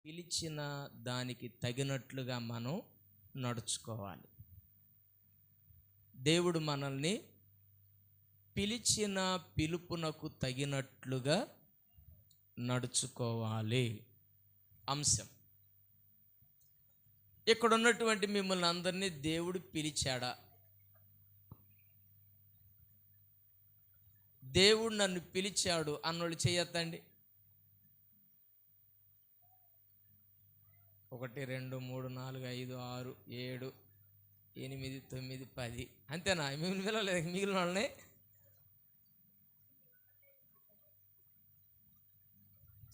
పిలిచిన దానికి తగినట్లుగా మనం నడుచుకోవాలి. దేవుడు మనల్ని పిలిచిన పిలుపునకు తగినట్లుగా నడుచుకోవాలి. అంశం, ఇక్కడ ఉన్నటువంటి మిమ్మల్ని అందరినీ దేవుడు పిలిచాడా? దేవుడు నన్ను పిలిచాడు అన్నోళ్ళు చేయొద్దండి. 1 2 3 4 5 6 7 8 9 10 అంతేనా? మిమ్మల్ని పిలవలేదు, మిగిలిన వాళ్ళని.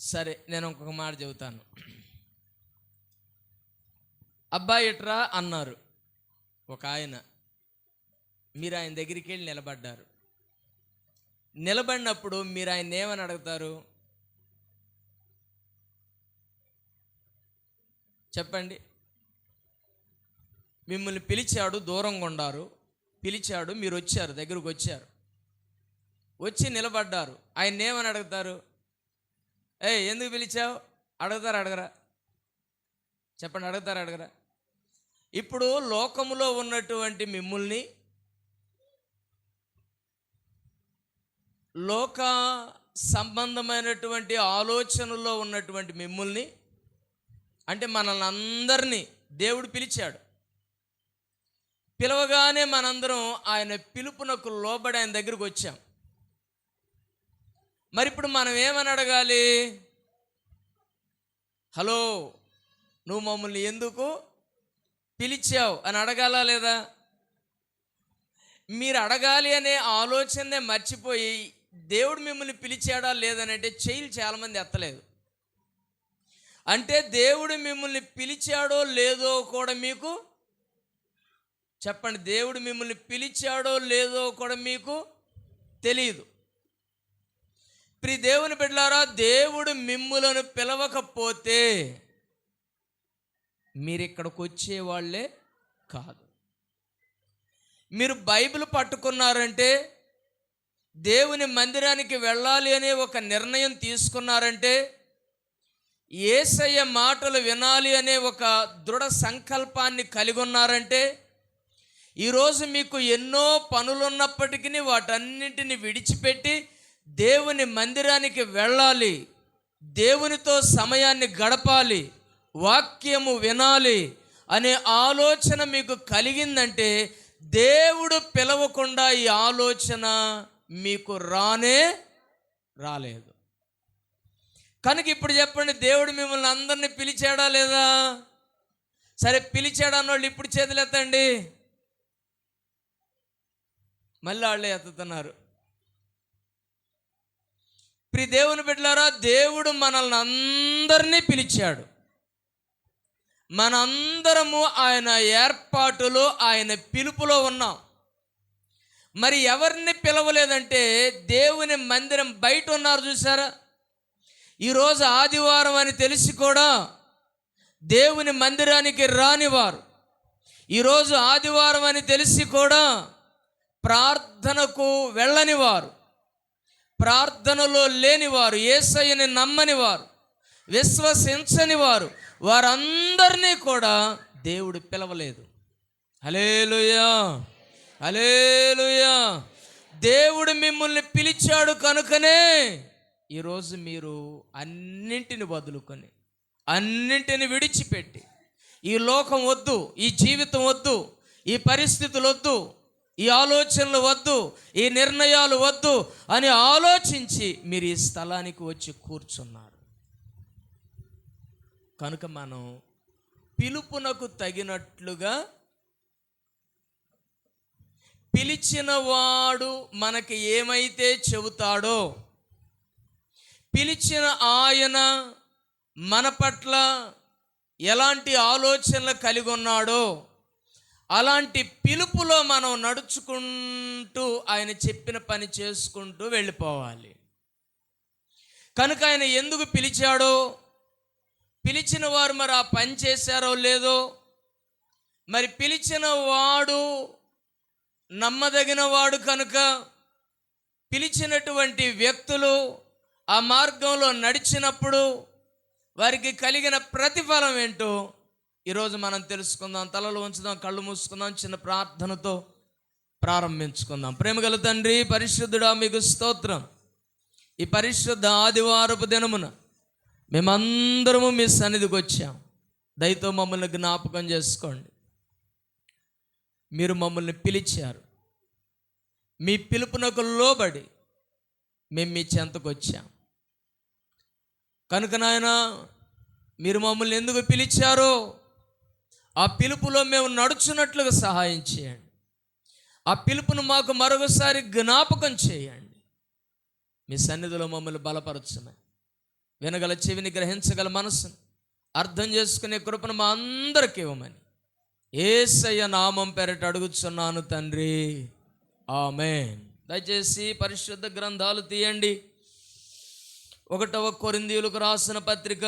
సరే, నేను ఇంకొక మాట చెబుతాను. అబ్బాయి ఇట్రా అన్నారు ఒక ఆయన. మీరు ఆయన దగ్గరికి వెళ్ళి నిలబడ్డారు. నిలబడినప్పుడు మీరు ఆయన ఏమని అడుగుతారు? చెప్పండి. మిమ్మల్ని పిలిచాడు, దూరంగా ఉండారు, పిలిచాడు, మీరు వచ్చారు, దగ్గరకు వచ్చారు, వచ్చి నిలబడ్డారు. ఆయన ఏమని అడుగుతారు? ఎందుకు పిలిచావు అడుగుతారా? అడగరా? చెప్పండి, అడుగుతారా? అడగరా? ఇప్పుడు లోకములో ఉన్నటువంటి మిమ్మల్ని, లోక సంబంధమైనటువంటి ఆలోచనలో ఉన్నటువంటి మిమ్మల్ని, అంటే మనల్ని అందరినీ దేవుడు పిలిచాడు. పిలవగానే మనందరం ఆయన పిలుపునకు లోబడి ఆయన దగ్గరకు వచ్చాం. మరి ఇప్పుడు మనం ఏమని అడగాలి? హలో, నువ్వు మమ్మల్ని ఎందుకు పిలిచావు అని అడగాలా లేదా? మీరు అడగాలి అనే ఆలోచనే మర్చిపోయి దేవుడు మిమ్మల్ని పిలిచాడా లేదని అంటే చెయ్యిలు చాలామంది ఎత్తలేదు. అంటే దేవుడు మిమ్మల్ని పిలిచాడో లేదో కూడా మీకు చెప్పండి. దేవుడు మిమ్మల్ని పిలిచాడో లేదో కూడా మీకు తెలియదు. ప్రియ దేవుని బిడ్డలారా, దేవుడు మిమ్ములను పిలవకపోతే మీరు ఇక్కడికి వచ్చేవాళ్లే కాదు. మీరు బైబిల్ పట్టుకున్నారంటే, దేవుని మందిరానికి వెళ్ళాలి అనే ఒక నిర్ణయం తీసుకున్నారంటే, యేసయ్య మాటలు వినాలి అనే ఒక దృఢ సంకల్పాన్ని కలిగి ఉన్నారంటే, ఈరోజు మీకు ఎన్నో పనులున్నప్పటికీ వాటన్నింటిని విడిచిపెట్టి దేవుని మందిరానికి వెళ్ళాలి, దేవునితో సమయాన్ని గడపాలి, వాక్యము వినాలి అనే ఆలోచన మీకు కలిగిందంటే, దేవుడు పిలవకుండా ఈ ఆలోచన మీకు రాలేదు. కనుక ఇప్పుడు చెప్పండి, దేవుడు మిమ్మల్ని అందరినీ పిలిచాడా లేదా? సరే, పిలిచాడా అన్నోళ్ళు ఇప్పుడు చేతులు ఎత్తండి. మళ్ళీ వాళ్ళే ఎత్తుతున్నారు. ప్రియ దేవుని బిడ్డలారా, దేవుడు మనల్ని అందరినీ పిలిచాడు. మనందరము ఆయన ఏర్పాటులో, ఆయన పిలుపులో ఉన్నాం. మరి ఎవరిని పిలవలేదంటే, దేవుని మందిరం బయట ఉన్నారు చూసారా? ఈరోజు ఆదివారం అని తెలిసి కూడా దేవుని మందిరానికి రానివారు, ఈరోజు ఆదివారం అని తెలిసి కూడా ప్రార్థనకు వెళ్ళనివారు, ప్రార్థనలో లేనివారు, యేసయ్యని నమ్మని వారు, విశ్వసించని వారు, వారందరినీ కూడా దేవుడు పిలవలేదు. హల్లెలూయా, హల్లెలూయా. దేవుడు మిమ్మల్ని పిలిచాడు కనుకనే ఈరోజు మీరు అన్నింటిని వదులుకొని, అన్నింటిని విడిచిపెట్టి, ఈ లోకం వద్దు, ఈ జీవితం వద్దు, ఈ పరిస్థితులు వద్దు, ఈ ఆలోచనలు వద్దు, ఈ నిర్ణయాలు వద్దు అని ఆలోచించి మీరు ఈ స్థలానికి వచ్చి కూర్చున్నారు. కనుక మనం పిలుపునకు తగినట్లుగా, పిలిచిన వాడు మనకి ఏమైతే చెబుతాడో, పిలిచిన ఆయన మన పట్ల ఎలాంటి ఆలోచనలు కలిగి ఉన్నాడో అలాంటి పిలుపులో మనం నడుచుకుంటూ ఆయన చెప్పిన పని చేసుకుంటూ వెళ్ళిపోవాలి. కనుక ఆయన ఎందుకు పిలిచాడో, పిలిచిన వారు మరి ఆ పని చేశారో లేదో, మరి పిలిచిన వాడు నమ్మదగిన వాడు కనుక పిలిచినటువంటి వ్యక్తులు ఆ మార్గంలో నడిచినప్పుడు వారికి కలిగిన ప్రతిఫలం ఏంటో ఈరోజు మనం తెలుసుకుందాం. తలలు ఉంచుదాం, కళ్ళు మూసుకుందాం, చిన్న ప్రార్థనతో ప్రారంభించుకుందాం. ప్రేమగల తండ్రి, పరిశుద్ధుడా, మీకు స్తోత్రం. ఈ పరిశుద్ధ ఆదివారపు దినమున మేమందరము మీ సన్నిధికి వచ్చాం. దయతో మమ్మల్ని జ్ఞాపకం చేసుకోండి. మీరు మమ్మల్ని పిలిచారు. మీ పిలుపునకు లోబడి మేము మీ చెంతకు వచ్చాం కనుక నాయనా, మీరు మమ్మల్ని ఎందుకు పిలిచారో ఆ పిలుపులో మేము నడుచున్నట్లుగా సహాయం చేయండి. ఆ పిలుపును మాకు మరొకసారి జ్ఞాపకం చేయండి. మీ సన్నిధిలో మమ్మల్ని బలపరచున్నాయి. వినగల చెవిని, గ్రహించగల మనస్సును, అర్థం చేసుకునే కృపను మా అందరికీ ఇవ్వమని యేసయ్య నామం పేరట అడుగుచున్నాను తండ్రి, ఆమేన్. దయచేసి పరిశుద్ధ గ్రంథాలు తీయండి. 1వ కొరింథీయులకు రాసిన పత్రిక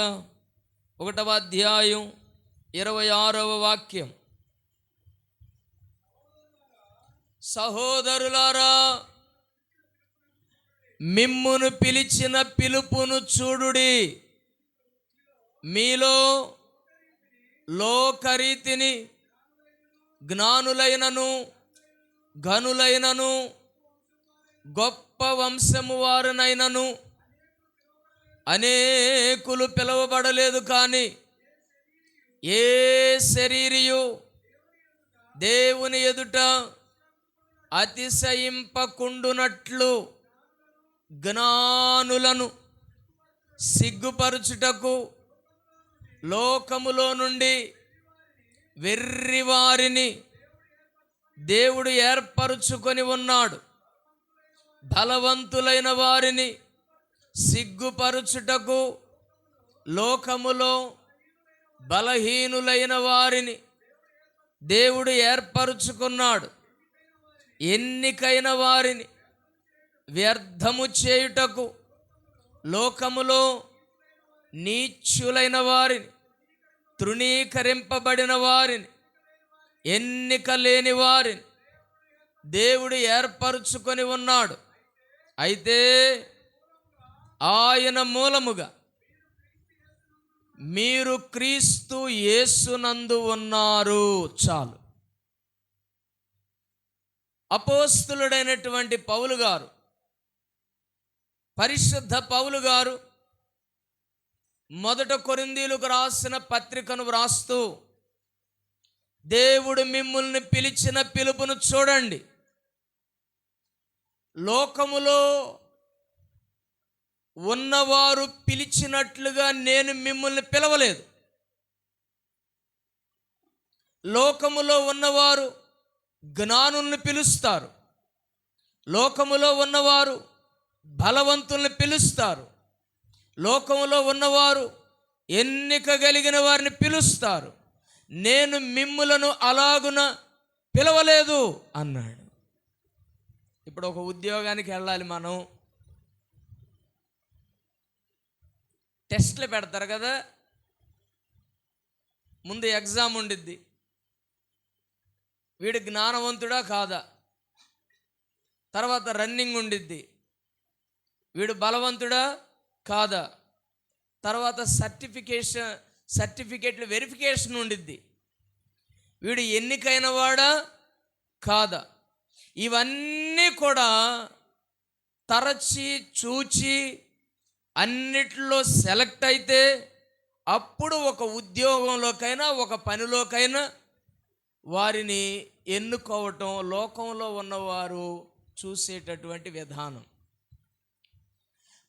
1వ అధ్యాయం 26వ వాక్యం. సహోదరులారా, మిమ్మును పిలిచిన పిలుపును చూడుడి. మీలో లోకరీతిని జ్ఞానులైనను ఘనులైనను గొప్ప వంశము వారినైనను అనేకులు పిలువబడలేదు. కానీ ఏ శరీరియు దేవుని ఎదుట అతిశయింపకుండునట్లు జ్ఞానులను సిగ్గుపరచుటకు లోకములో నుండి వెర్రివారిని దేవుడు ఏర్పరుచుకొని ఉన్నాడు. బలవంతులైన వారిని సిగ్గుపరచుటకు లోకములో బలహీనులైన వారిని దేవుడు ఏర్పరుచుకున్నాడు. ఎన్నికైన వారిని వ్యర్థము చేయుటకు లోకములో నీచులైన వారిని, తృణీకరింపబడిన వారిని, ఎన్నిక లేని వారిని దేవుడు ఏర్పరుచుకొని ఉన్నాడు. అయితే ఆయన మూలముగా మీరు క్రీస్తు యేసునందు ఉన్నారు. చాలు. అపోస్తలుడైనటువంటి పౌలు గారు, పరిశుద్ధ పౌలు గారు 1 కొరింథీయులకు రాసిన పత్రికను వ్రాస్తూ, దేవుడు మిమ్మల్ని పిలిచిన పిలుపును చూడండి. లోకములో ఉన్నవారు పిలిచినట్లుగా నేను మిమ్మల్ని పిలవలేదు. లోకములో ఉన్నవారు జ్ఞానుల్ని పిలుస్తారు. లోకములో ఉన్నవారు బలవంతుల్ని పిలుస్తారు. లోకములో ఉన్నవారు ఎన్నిక కలిగిన వారిని పిలుస్తారు. నేను మిమ్ములను అలాగున పిలవలేదు అన్నాడు. ఇప్పుడు ఒక ఉద్యోగానికి వెళ్ళాలి. మనం టెస్ట్లు పెడతారు కదా, ముందు ఎగ్జామ్ ఉండిద్ది. వీడు జ్ఞానవంతుడా కాదా, తర్వాత రన్నింగ్ ఉండిద్ది. వీడు బలవంతుడా కాదా, తర్వాత సర్టిఫికేట్లు వెరిఫికేషన్ ఉండిద్ది. వీడు ఎన్నికైన వాడా కాదా, ఇవన్నీ కూడా తరచి చూచి అన్నిట్లో సెలెక్ట్ అయితే అప్పుడు ఒక ఉద్యోగంలోకైనా ఒక పనిలోకైనా వారిని ఎన్నుకోవటం లోకంలో ఉన్నవారు చూసేటటువంటి విధానం.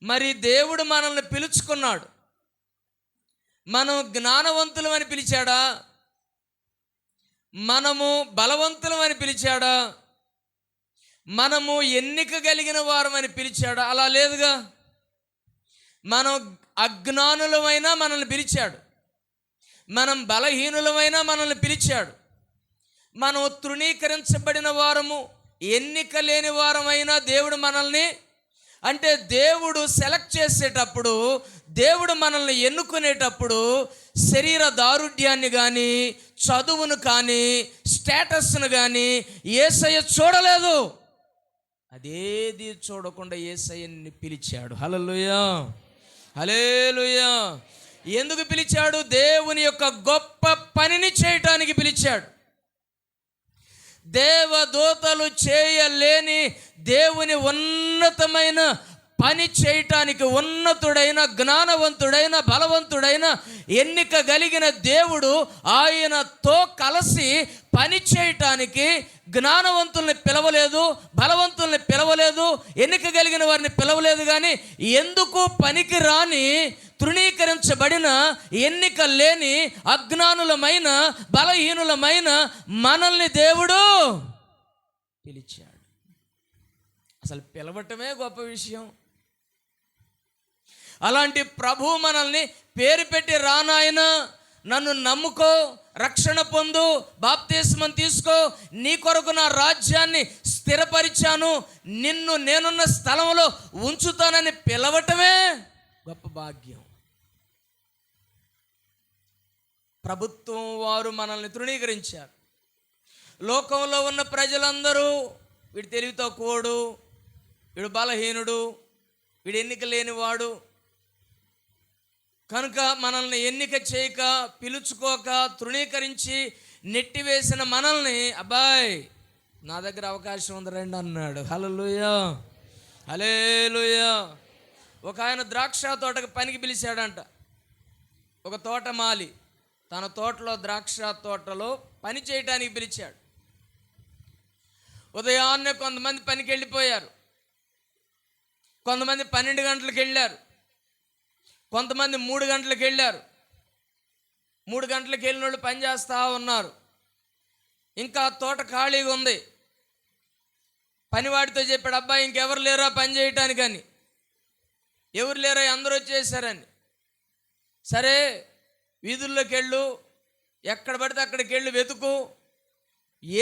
మరి దేవుడు మనల్ని పిలుచుకున్నాడు. మనం జ్ఞానవంతులమని పిలిచాడా, మనము బలవంతులమని పిలిచాడా, మనము ఎన్నిక కలిగిన వారమని పిలిచాడా? అలా లేదుగా. మనం అజ్ఞానులమైనా మనల్ని పిలిచాడు, మనం బలహీనులమైనా మనల్ని పిలిచాడు, మనం తృణీకరించబడిన వారము, ఎన్నిక లేని వారమైనా దేవుడు మనల్ని, అంటే దేవుడు సెలెక్ట్ చేసేటప్పుడు, దేవుడు మనల్ని ఎన్నుకునేటప్పుడు శరీర దారుఢ్యాన్ని కానీ, చదువును కానీ, స్టేటస్ను కానీ యేసయ్య చూడలేదు. అదేది చూడకుండా యేసయ్యని పిలిచాడు. హల్లెలూయా, హల్లెలూయా. ఎందుకు పిలిచాడు? దేవుని యొక్క గొప్ప పనిని చేయటానికి పిలిచాడు. దేవదూతలు చేయలేని దేవుని ఉన్నతమైన పని చేయటానికి ఉన్నతుడైన, జ్ఞానవంతుడైన, బలవంతుడైన, ఎన్నిక కలిగిన దేవుడు ఆయనతో కలిసి పని చేయటానికి జ్ఞానవంతుల్ని పిలవలేదు, బలవంతుల్ని పిలవలేదు, ఎన్నిక కలిగిన వారిని పిలవలేదు. కానీ ఎందుకు పనికి రాని, తృణీకరించబడిన, ఎన్నిక లేని, అజ్ఞానులమైన, బలహీనులమైన మనల్ని దేవుడు పిలిచాడు. అసలు పిలవటమే గొప్ప విషయం. అలాంటి ప్రభు మనల్ని పేరు పెట్టి, రానాయన నన్ను నమ్ముకో, రక్షణ పొందు, బాప్తిస్మం తీసుకో, నీ కొరకు నా రాజ్యాన్ని స్థిరపరిచాను, నిన్ను నేనున్న స్థలంలో ఉంచుతానని పిలవటమే గొప్ప భాగ్యం. ప్రభుత్వం వారు మనల్ని తృణీకరించారు. లోకంలో ఉన్న ప్రజలందరూ వీడు తెలివి తక్కువడు, వీడు బలహీనుడు, వీడు ఎన్నిక లేనివాడు, కనుక మనల్ని ఎన్నిక చేయక, పిలుచుకోక, తృణీకరించి నెట్టివేసిన మనల్ని, అబ్బాయ్ నా దగ్గర అవకాశం ఉంది రండి అన్నాడు. హల్లెలూయా, హల్లెలూయా. ఒక ఆయన ద్రాక్ష తోటకు పనికి పిలిచాడంట. ఒక తోటమాలి తన తోటలో, ద్రాక్ష తోటలో పని చేయడానికి పిలిచాడు. ఉదయాన్నే కొంతమంది పనికి వెళ్ళిపోయారు, కొంతమంది 12 గంటలకు వెళ్ళారు, కొంతమంది 3 గంటలకు వెళ్ళారు. 3 గంటలకు వెళ్ళిన వాళ్ళు పని చేస్తూ ఉన్నారు. ఇంకా తోట ఖాళీగా ఉంది. పనివాడితో చెప్పాడు, అబ్బాయి ఇంకెవరు లేరా పని చేయటానికని. ఎవరు లేరా, అందరూ వచ్చేసారని. సరే వీధుల్లోకి వెళ్ళు, ఎక్కడ పడితే అక్కడికి వెళ్ళి వెతుకు,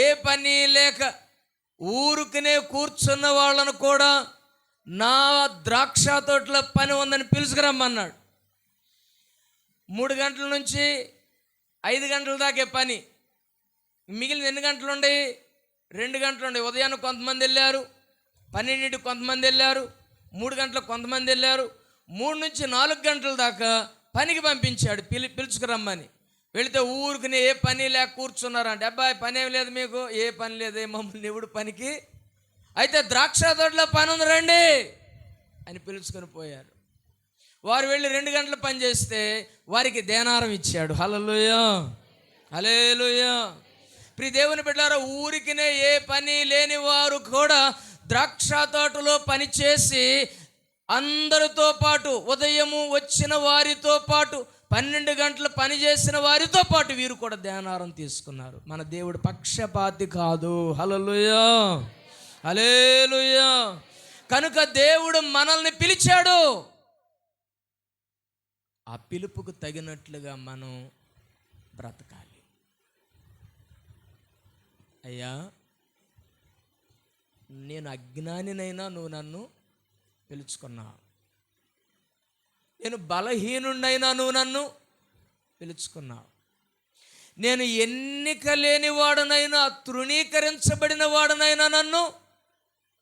ఏ పని లేక ఊరుకునే కూర్చున్న వాళ్ళను కూడా నా ద్రాక్ష తోటలో పని ఉందని పిలుచుకురమ్మన్నాడు. 3 గంటల నుంచి 5 గంటల దాకే పని. మిగిలిన ఎన్ని గంటలు ఉండే? 2 గంటలు ఉండే. ఉదయాన్నే కొంతమంది వెళ్ళారు, 12 కొంతమంది వెళ్ళారు, 3 గంటలకు కొంతమంది వెళ్ళారు. 3 నుంచి 4 గంటల దాకా పనికి పంపించాడు పిలుచుకురమ్మని. వెళితే ఊరుకుని ఏ పని లేక కూర్చున్నారంటే, అబ్బాయి పని ఏం లేదు మీకు, ఏ పని లేదు, మమ్మల్ని ఎవడు పనికి, అయితే ద్రాక్ష తోటలో పని ఉంది రండి అని పిలుచుకొని పోయారు. వారు వెళ్ళి 2 గంటలు పని చేస్తే వారికి దేనారం ఇచ్చాడు. హల్లెలూయా, హల్లెలూయా. ప్రియ దేవుని బిడ్డలారా, ఊరికినే ఏ పని లేని వారు కూడా ద్రాక్ష తోటలో పని చేసి అందరితో పాటు, ఉదయము వచ్చిన వారితో పాటు, 12 గంటలు పని చేసిన వారితో పాటు వీరు కూడా ధ్యానారం తీసుకున్నారు. మన దేవుడు పక్షపాతి కాదు. హల్లెలూయా, హల్లెలూయా. కనుక దేవుడు మనల్ని పిలిచాడు. ఆ పిలుపుకు తగినట్లుగా మనం బ్రతకాలి. అయ్యా, నేను అజ్ఞానినైనా నువ్వు నన్ను పిలుచుకున్నావు, నేను బలహీనుడైనా నువ్వు నన్ను పిలుచుకున్నావు, నేను ఎన్నిక లేని వాడనైనా, తృణీకరించబడిన వాడనైనా నన్ను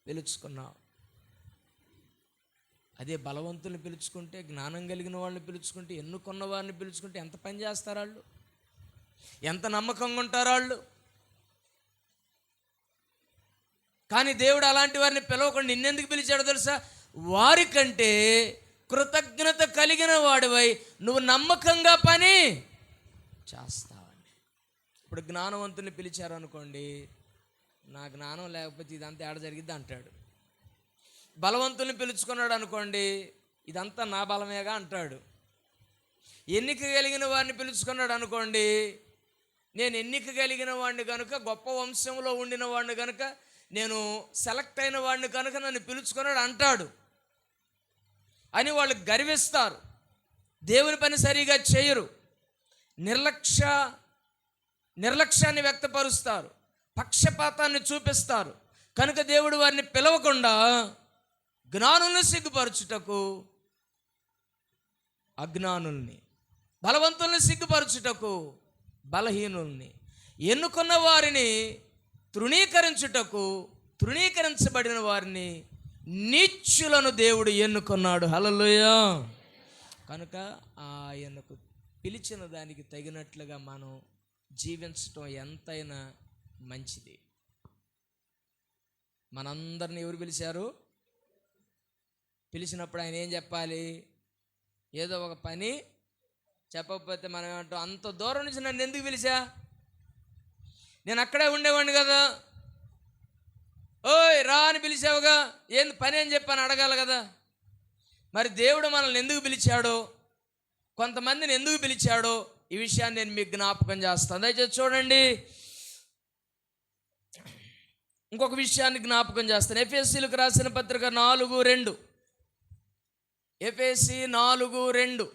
పిలుచుకున్నావు. అదే బలవంతుల్ని పిలుచుకుంటే, జ్ఞానం కలిగిన వాళ్ళని పిలుచుకుంటే, ఎన్నుకున్న వారిని పిలుచుకుంటే ఎంత పని చేస్తారు వాళ్ళు, ఎంత నమ్మకంగా ఉంటారు వాళ్ళు. కానీ దేవుడు అలాంటి వారిని పిలవకుండా నిన్నెందుకు పిలిచాడో తెలుసా? వారికంటే కృతజ్ఞత కలిగిన వాడివై నువ్వు నమ్మకంగా పని చేస్తావని. ఇప్పుడు జ్ఞానవంతుని పిలిచారు అనుకోండి, నా జ్ఞానం లేకపోతే ఇదంతా ఏడ జరిగిద్ది అంటాడు. బలవంతుల్ని పిలుచుకున్నాడు అనుకోండి, ఇదంతా నా బలమేగా అంటాడు. ఎన్నిక కలిగిన వాడిని పిలుచుకున్నాడు అనుకోండి, నేను ఎన్నిక కలిగిన వాడిని కనుక, గొప్ప వంశంలో ఉండిన వాడిని కనుక, నేను సెలెక్ట్ అయిన వాడిని కనుక నన్ను పిలుచుకున్నాడు అంటాడు అని వాళ్ళు గర్విస్తారు. దేవుని పని సరిగా చేయరు, నిర్లక్ష్యాన్ని వ్యక్తపరుస్తారు, పక్షపాతాన్ని చూపిస్తారు. కనుక దేవుడు వారిని పిలవకుండా జ్ఞానుల్ని సిగ్గుపరచుటకు, అజ్ఞానుల్ని, బలవంతుల్ని సిగ్గుపరచుటకు, బలహీనుల్ని, ఎన్నుకున్న వారిని తృణీకరించుటకు, తృణీకరించబడిన వారిని, నీచులను దేవుడు ఎన్నుకున్నాడు. హల్లెలూయా. కనుక ఆయనకు పిలిచిన దానికి తగినట్లుగా మనం జీవించటం ఎంతైనా మంచిది. మనందరిని ఎవరు పిలిచారు? పిలిచినప్పుడు ఆయన ఏం చెప్పాలి? ఏదో ఒక పని చెప్పకపోతే మనం ఏమంటాం, అంత దూరం నుంచి నన్ను ఎందుకు పిలిచా, నేను అక్కడే ఉండేవాడిని కదా, ఓయ్ రా అని పిలిచావుగా, ఏంది పని అని చెప్పని అడగాలి కదా. మరి దేవుడు మనల్ని ఎందుకు పిలిచాడో, కొంతమందిని ఎందుకు పిలిచాడో ఈ విషయాన్ని నేను మీకు జ్ఞాపకం చేస్తాను. దయచేసి చూడండి, ఇంకొక విషయాన్ని జ్ఞాపకం చేస్తాను. ఎఫెసీలకు రాసిన పత్రిక 4:2. ఎఫెసీ 4:2.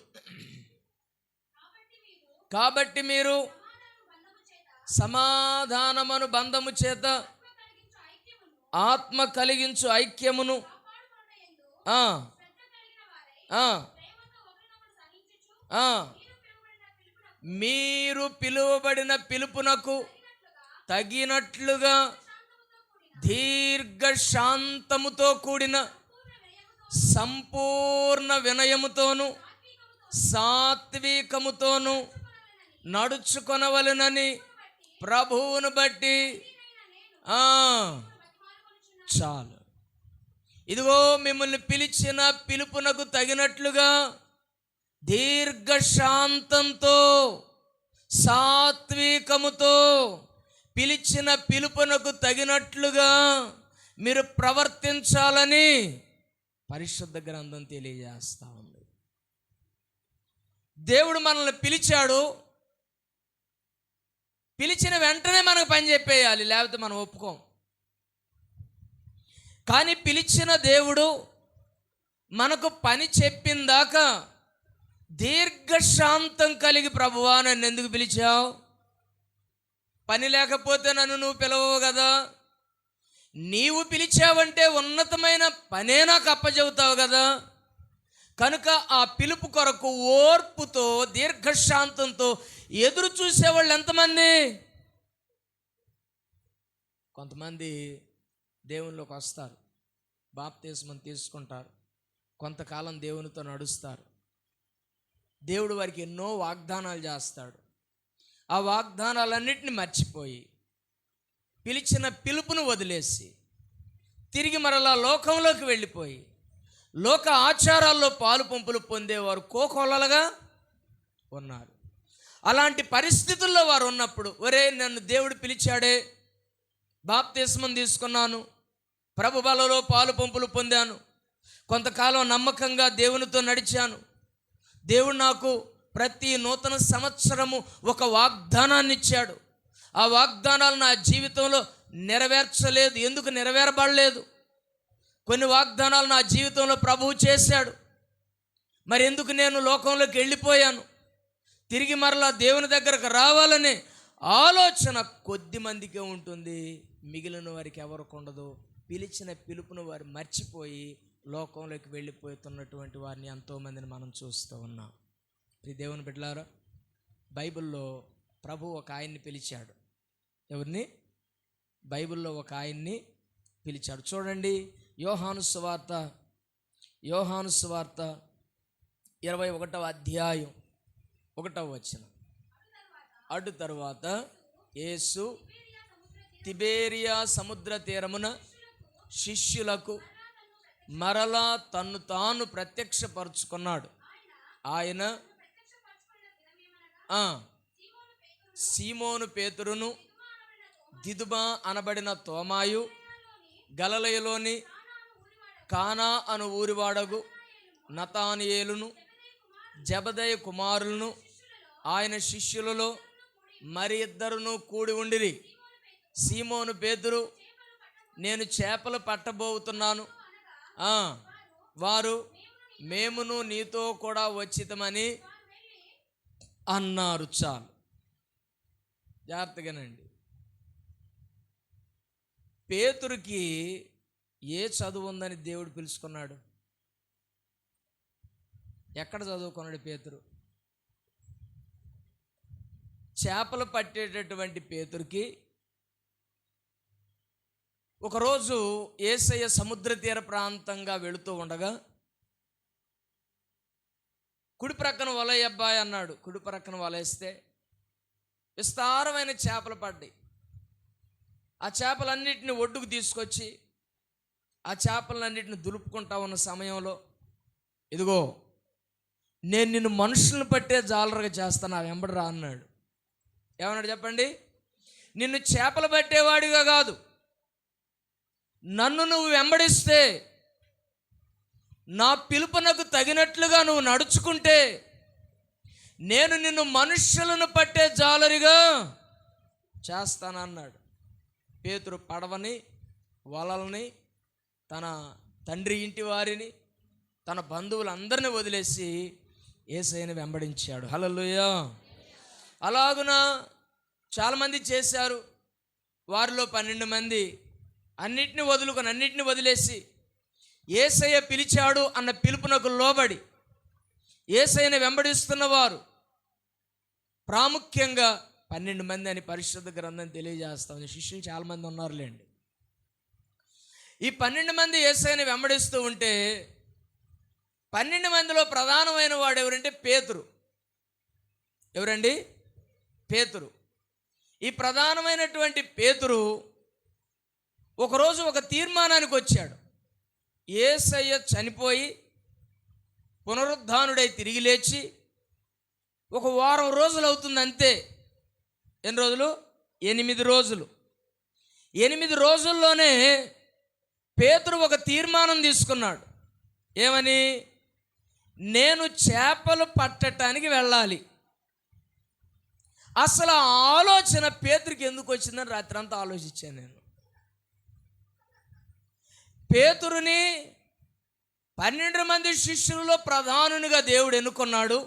కాబట్టి మీరు సమాధానమను బంధము చేత ఆత్మ కలిగించు ఐక్యమును మీరు పిలువబడిన పిలుపునకు తగినట్లుగా దీర్ఘశాంతముతో కూడిన సంపూర్ణ వినయముతోను సాత్వికముతోను నడుచుకొనవలెనని ప్రభువును బట్టి చాలు. ఇదిగో మిమ్మల్ని పిలిచిన పిలుపునకు తగినట్లుగా దీర్ఘశాంతంతో సాత్వికముతో పిలిచిన పిలుపునకు తగినట్లుగా మీరు ప్రవర్తించాలని పరిశుద్ధ గ్రంథం తెలియజేస్తా ఉంది. దేవుడు మనల్ని పిలిచాడు, పిలిచిన వెంటనే మనకు పని చెప్పేయాలి, లేకపోతే మనం ఒప్పుకోం. కానీ పిలిచిన దేవుడు మనకు పని చెప్పిందాక దీర్ఘశాంతం కలిగి, ప్రభువా నన్ను ఎందుకు పిలిచావు, పని లేకపోతే నన్ను నువ్వు పిలవవు కదా, నీవు పిలిచావంటే ఉన్నతమైన పనే నాకు అప్పచెబుతావు కదా. కనుక ఆ పిలుపు కొరకు ఓర్పుతో దీర్ఘశాంతంతో ఎదురు చూసేవాళ్ళు ఎంతమంది? కొంతమంది దేవునిలోకి వస్తారు, బాప్తిస్మం తీసుకుంటారు, కొంతకాలం దేవునితో నడుస్తారు. దేవుడు వారికి ఎన్నో వాగ్దానాలు చేస్తాడు. ఆ వాగ్దానాలన్నింటినీ మర్చిపోయి పిలిచిన పిలుపును వదిలేసి తిరిగి మరలా లోకంలోకి వెళ్ళిపోయి లోక ఆచారాల్లో పాలు పంపులు పొందేవారు కోకొల్లలుగా ఉన్నారు. అలాంటి పరిస్థితుల్లో వారు ఉన్నప్పుడు, ఒరే నన్ను దేవుడు పిలిచాడే, బాప్తిస్మం తీసుకున్నాను, ప్రభు బలలో పాలు పంపులు పొందాను, కొంతకాలం నమ్మకంగా దేవునితో నడిచాను, దేవుడు నాకు ప్రతి నూతన సంవత్సరము ఒక వాగ్దానాన్ని ఇచ్చాడు, ఆ వాగ్దానాలు నా జీవితంలో నెరవేర్చలేదు. ఎందుకు నెరవేరబడలేదు? కొన్ని వాగ్దానాలు నా జీవితంలో ప్రభువు చేశాడు, మరి ఎందుకు నేను లోకంలోకి వెళ్ళిపోయాను? తిరిగి మరలా దేవుని దగ్గరకు రావాలనే ఆలోచన కొద్ది మందికే ఉంటుంది, మిగిలిన వారికి ఎవరికి ఉండదు. పిలిచిన పిలుపును వారు మర్చిపోయి లోకంలోకి వెళ్ళిపోతున్నటువంటి వారిని ఎంతోమందిని మనం చూస్తూ ఉన్నాం. ఈ దేవుని బిడ్డలారా, బైబిల్లో ప్రభు ఒక ఆయన్ని పిలిచాడు. ఎవరిని? బైబిల్లో ఒక ఆయన్ని పిలిచాడు. చూడండి, యోహాను సువార్త 21వ అధ్యాయం 1వ వచనం. అటు తరువాత యేసు తిబేరియా సముద్ర తీరమున శిష్యులకు మరలా తన్ను తాను ప్రత్యక్షపరుచుకున్నాడు. ఆయన సీమోను పేతురును, దిదుమ అనబడిన తోమాయు, గలిలయలోని కానా అను ఊరివాడగు నతానియేలును, జెబెదయి కుమారులను ఆయన శిష్యులలో మరి ఇద్దరును కూడి ఉండిరి. సీమోను పేతురు, నేను చేపలు పట్టబోతున్నాను, వారు మేమును నీతో కూడా వచ్చితమని అన్నారు. చాలు, జాగ్రత్తగానండి. పేతురుకి ఏ చదువు ఉందని దేవుడు పిలుచుకున్నాడు? ఎక్కడ చదువుకున్నాడు పేతురు? చేపలు పట్టేటటువంటి పేతురుకి ఒకరోజు యేసయ్య సముద్ర తీర ప్రాంతంగా వెళుతూ ఉండగా కుడి ప్రక్కన వలయ అబ్బాయి అన్నాడు. కుడి ప్రక్కన వలేస్తే విస్తారమైన చేపలు పడ్డాయి. ఆ చేపలన్నిటిని ఒడ్డుకు తీసుకొచ్చి ఆ చేపలన్నిటిని దులుపుకుంటా ఉన్న సమయంలో, ఇదిగో నేను నిన్ను మనుషులను పట్టే జాలరుగా చేస్తాను, ఆ వెంబడి రా అన్నాడు. ఏమన్నాడు చెప్పండి? నిన్ను చేపలు పట్టేవాడిగా కాదు, నన్ను నువ్వు వెంబడిస్తే, నా పిలుపునకు తగినట్లుగా నువ్వు నడుచుకుంటే, నేను నిన్ను మనుష్యులను పట్టే జాలరిగా చేస్తానన్నాడు. పేతురు పడవని, వలల్ని, తన తండ్రి ఇంటి వారిని, తన బంధువులందరినీ వదిలేసి యేసయ్యను వెంబడించాడు. హల్లెలూయా. అలాగున చాలామంది చేశారు. వారిలో 12 మంది అన్నిటిని వదిలేసి యేసయ్య పిలిచాడు అన్న పిలుపునకు లోబడి యేసయ్యను వెంబడిస్తున్నవారు ప్రాముఖ్యంగా 12 మంది అని పరిశుద్ధ గ్రంథం తెలియజేస్తాం. శిష్యులు చాలామంది ఉన్నారులేండి. ఈ 12 మంది యేసయ్యను వెంబడిస్తూ ఉంటే 12 మందిలో ప్రధానమైన వాడు ఎవరంటే పేతురు. ఎవరండి? పేతురు. ఈ ప్రధానమైనటువంటి పేతురు ఒకరోజు ఒక తీర్మానానికి వచ్చాడు. యేసయ్య చనిపోయి పునరుద్ధానుడై తిరిగి లేచి ఒక వారం రోజులు అవుతుంది అంతే. ఎన్ని రోజులు? 8 రోజులు. 8 రోజుల్లోనే పేతురు ఒక తీర్మానం తీసుకున్నాడు. ఏమని? నేను చేపలు పట్టడానికి వెళ్ళాలి. అసలు ఆలోచన పేతురికి ఎందుకు వచ్చిందని రాత్రంతా ఆలోచించాను నేను. పేతురుని 12 మంది శిష్యులలో ప్రధానునిగా దేవుడు ఎన్నుకున్నాడు.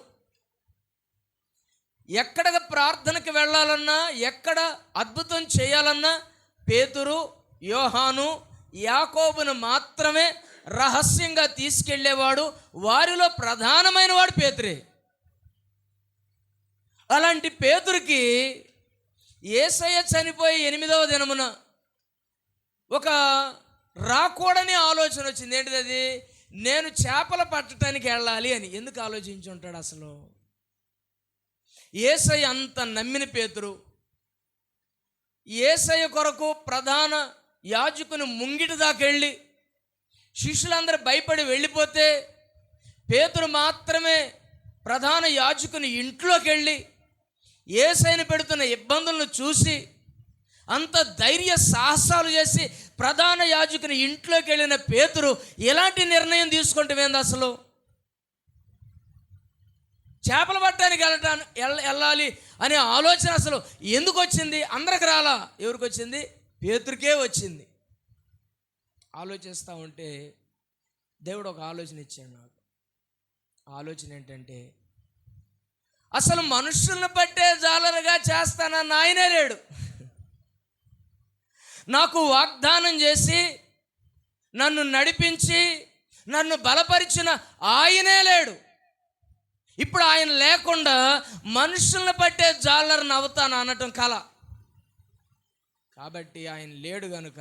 ఎక్కడ ప్రార్థనకి వెళ్ళాలన్నా, ఎక్కడ అద్భుతం చేయాలన్నా పేతురు, యోహాను, యాకోబును మాత్రమే రహస్యంగా తీసుకెళ్ళేవాడు. వారిలో ప్రధానమైన వాడు పేతురే. అలాంటి పేతురికి యేసయ్య చనిపోయి 8వ దినమున ఒక రాకూడని ఆలోచన వచ్చింది. ఏంటిది అది? నేను చేపలు పట్టడానికి వెళ్ళాలి అని. ఎందుకు ఆలోచించి ఉంటాడు అసలు? యేసయ్య అంత నమ్మిన పేతురు యేసయ్య కొరకు ప్రధాన యాజకుని ముంగిటి దాకెళ్ళి శిష్యులందరూ భయపడి వెళ్ళిపోతే పేతురు మాత్రమే ప్రధాన యాజకుని ఇంట్లోకి వెళ్ళి యేసయ్యను పెడుతున్న ఇబ్బందులను చూసి అంత ధైర్య సాహసాలు చేసి ప్రధాన యాజకుని ఇంట్లోకి వెళ్ళిన పేతురు ఎలాంటి నిర్ణయం తీసుకుంటేంది అసలు? చేపలు పట్టడానికి వెళ్ళాలి అనే ఆలోచన అసలు ఎందుకు వచ్చింది? అందరికి రాలా. ఎవరికి వచ్చింది? పేతురికే వచ్చింది. ఆలోచిస్తూ ఉంటే దేవుడు ఒక ఆలోచన ఇచ్చాడు నాకు. ఆలోచన ఏంటంటే, అసలు మనుషులను పట్టే జాలరుగా చేస్తానన్న ఆయనే లేడు. నాకు వాగ్దానం చేసి నన్ను నడిపించి నన్ను బలపరిచిన ఆయనే లేడు. ఇప్పుడు ఆయన లేకుండా మనుషులను పట్టే జాలరుని అవుతాను అనటం కల. కాబట్టి ఆయన లేడు గనుక,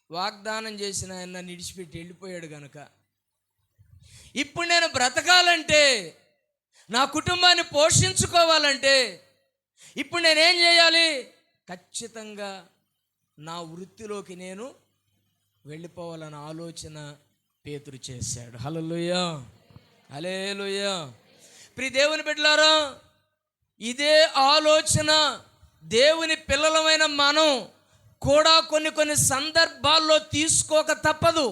వాగ్దానం చేసిన ఆయన నన్ను విడిచిపెట్టి వెళ్ళిపోయాడు గనుక, ఇప్పుడు నేను బ్రతకాలంటే, నా కుటుంబాన్ని పోషించుకోవాలంటే ఇప్పుడు నేనేం చేయాలి? ఖచ్చితంగా నా వృత్తిలోకి నేను వెళ్ళిపోవాలన్న ఆలోచన పేతురు చేశాడు. హల్లెలూయా, హల్లెలూయా. ప్రియ దేవుని బిడ్డలారా, ఇదే ఆలోచన దేవుని పిల్లలమైన మనం కూడా కొన్ని సందర్భాల్లో తీసుకోక తప్పదు.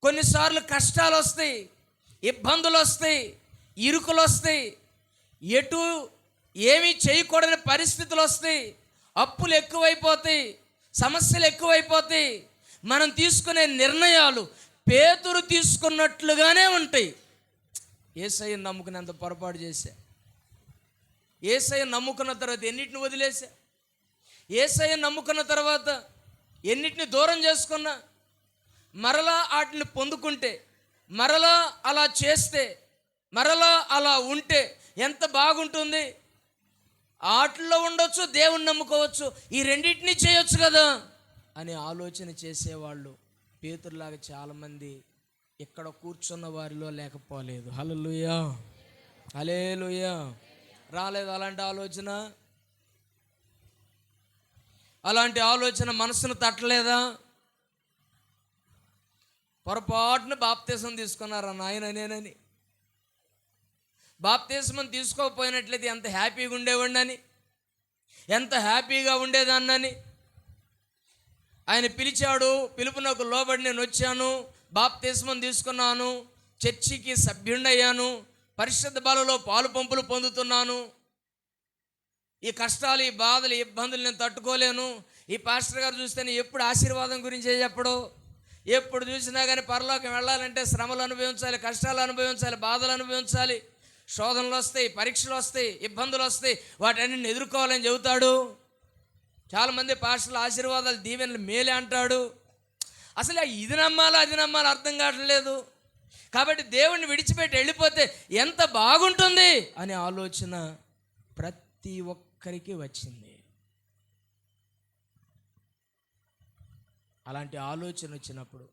కొన్నిసార్లు కష్టాలు వస్తాయి, ఇబ్బందులు వస్తాయి, ఇరుకులు వస్తాయి, ఎటు ఏమీ చేయకూడని పరిస్థితులు వస్తాయి, అప్పులు ఎక్కువైపోతాయి, సమస్యలు ఎక్కువైపోతాయి. మనం తీసుకునే నిర్ణయాలు పేతురు తీసుకున్నట్లుగానే ఉంటాయి. యేసయ్యను నమ్ముకునేంత పొరపాటు చేశా. యేసయ్యను నమ్ముకున్న తర్వాత ఎన్నిటిని వదిలేశా. యేసయ్యను నమ్ముకున్న తర్వాత ఎన్నిటిని దూరం చేసుకున్నా. మరలా వాటిని పొందుకుంటే, మరలా అలా చేస్తే, మరలా అలా ఉంటే ఎంత బాగుంటుంది. వాటిల్లో ఉండొచ్చు, దేవుణ్ణి నమ్ముకోవచ్చు, ఈ రెండింటినీ చేయొచ్చు కదా అని ఆలోచన చేసేవాళ్ళు పేతురులాగా చాలామంది ఇక్కడ కూర్చున్న వారిలో లేకపోలేదు. హల్లెలూయా, హల్లెలూయా. రాలేదు అలాంటి ఆలోచన? అలాంటి ఆలోచన మనసును తట్టలేదా? పొరపాటున బాప్తిసం తీసుకున్నారా నాయన నేనని? బాప్తిసం తీసుకోకపోయినట్లయితే ఎంత హ్యాపీగా ఉండేవాడిని, ఎంత హ్యాపీగా ఉండేదాన్నని. ఆయన పిలిచాడు, పిలుపునకు లోబడి నేను వచ్చాను, బాప్తిస్మం తీసుకున్నాను, చర్చికి సభ్యుండయ్యాను, పరిశుద్ధ బలలో పాలు పంపులు పొందుతున్నాను. ఈ కష్టాలు, ఈ బాధలు, ఈ ఇబ్బందులు నేను తట్టుకోలేను. ఈ పాస్టర్ గారు చూస్తేనే ఎప్పుడు ఆశీర్వాదం గురించే చెప్పడు. ఎప్పుడు చూసినా కానీ పరలోకం వెళ్ళాలంటే శ్రమలు అనుభవించాలి, కష్టాలు అనుభవించాలి, బాధలు అనుభవించాలి, శోధనలు వస్తాయి, పరీక్షలు వస్తాయి, ఇబ్బందులు వస్తాయి, వాటన్నిటిని ఎదుర్కోవాలని చెబుతాడు. చాలామంది పాస్టర్లు ఆశీర్వాదాలు, దీవెనలు మేలే అంటాడు. అసలు ఇది నమ్మాలో అది నమ్మాలో అర్థం కావట్లేదు. కాబట్టి దేవుణ్ణి విడిచిపెట్టి వెళ్ళిపోతే ఎంత బాగుంటుంది అనే ఆలోచన ప్రతి ఒక్కరికి వచ్చింది. అలాంటి ఆలోచన వచ్చినప్పుడు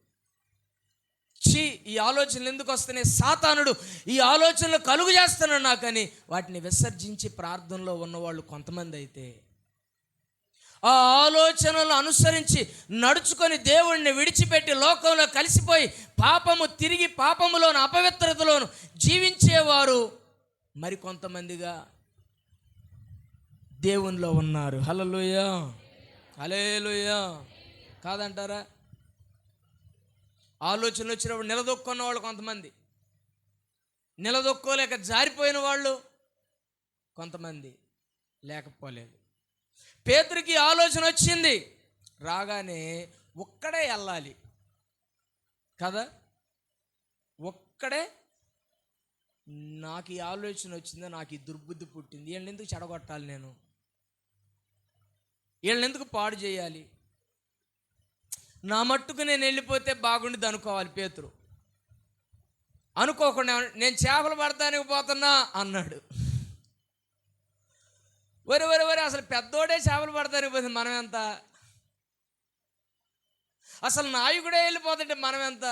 ఈ ఆలోచనలు ఎందుకు వస్తున్నాయి, సాతానుడు ఈ ఆలోచనలు కలుగు చేస్తున్నాడు నాకని వాటిని విసర్జించి ప్రార్థనలో ఉన్నవాళ్ళు కొంతమంది అయితే, ఆ ఆలోచనలు అనుసరించి నడుచుకొని దేవుణ్ణి విడిచిపెట్టి లోకంలో కలిసిపోయి తిరిగి పాపములోను అపవిత్రతలోను జీవించేవారు మరికొంతమందిగా దేవునిలో ఉన్నారు. హల్లెలూయా, హల్లెలూయా. కాదంటారా? ఆలోచనలు వచ్చినప్పుడు నిలదొక్కున్న వాళ్ళు కొంతమంది, నిలదొక్కోలేక జారిపోయిన వాళ్ళు కొంతమంది లేకపోలేదు. పేతురుకి ఆలోచన వచ్చింది, రాగానే ఒక్కడే వెళ్ళాలి కదా, ఒక్కడే. నాకు ఈ ఆలోచన వచ్చింది, నాకు ఈ దుర్బుద్ధి పుట్టింది, వీళ్ళని ఎందుకు చెడగొట్టాలి, నేను వీళ్ళని ఎందుకు పాడు చేయాలి, నా మట్టుకు నేను వెళ్ళిపోతే బాగుండేది అనుకోవాలి. పేతురు అనుకోకుండా నేను చేపలు పడతానికి పోతున్నా అన్నాడు. వరే అసలు పెద్దోడే చేపలు పడతానికి పోతుంది, మనం ఎంత? అసలు నాయకుడే వెళ్ళిపోతుంటే మనం ఎంత?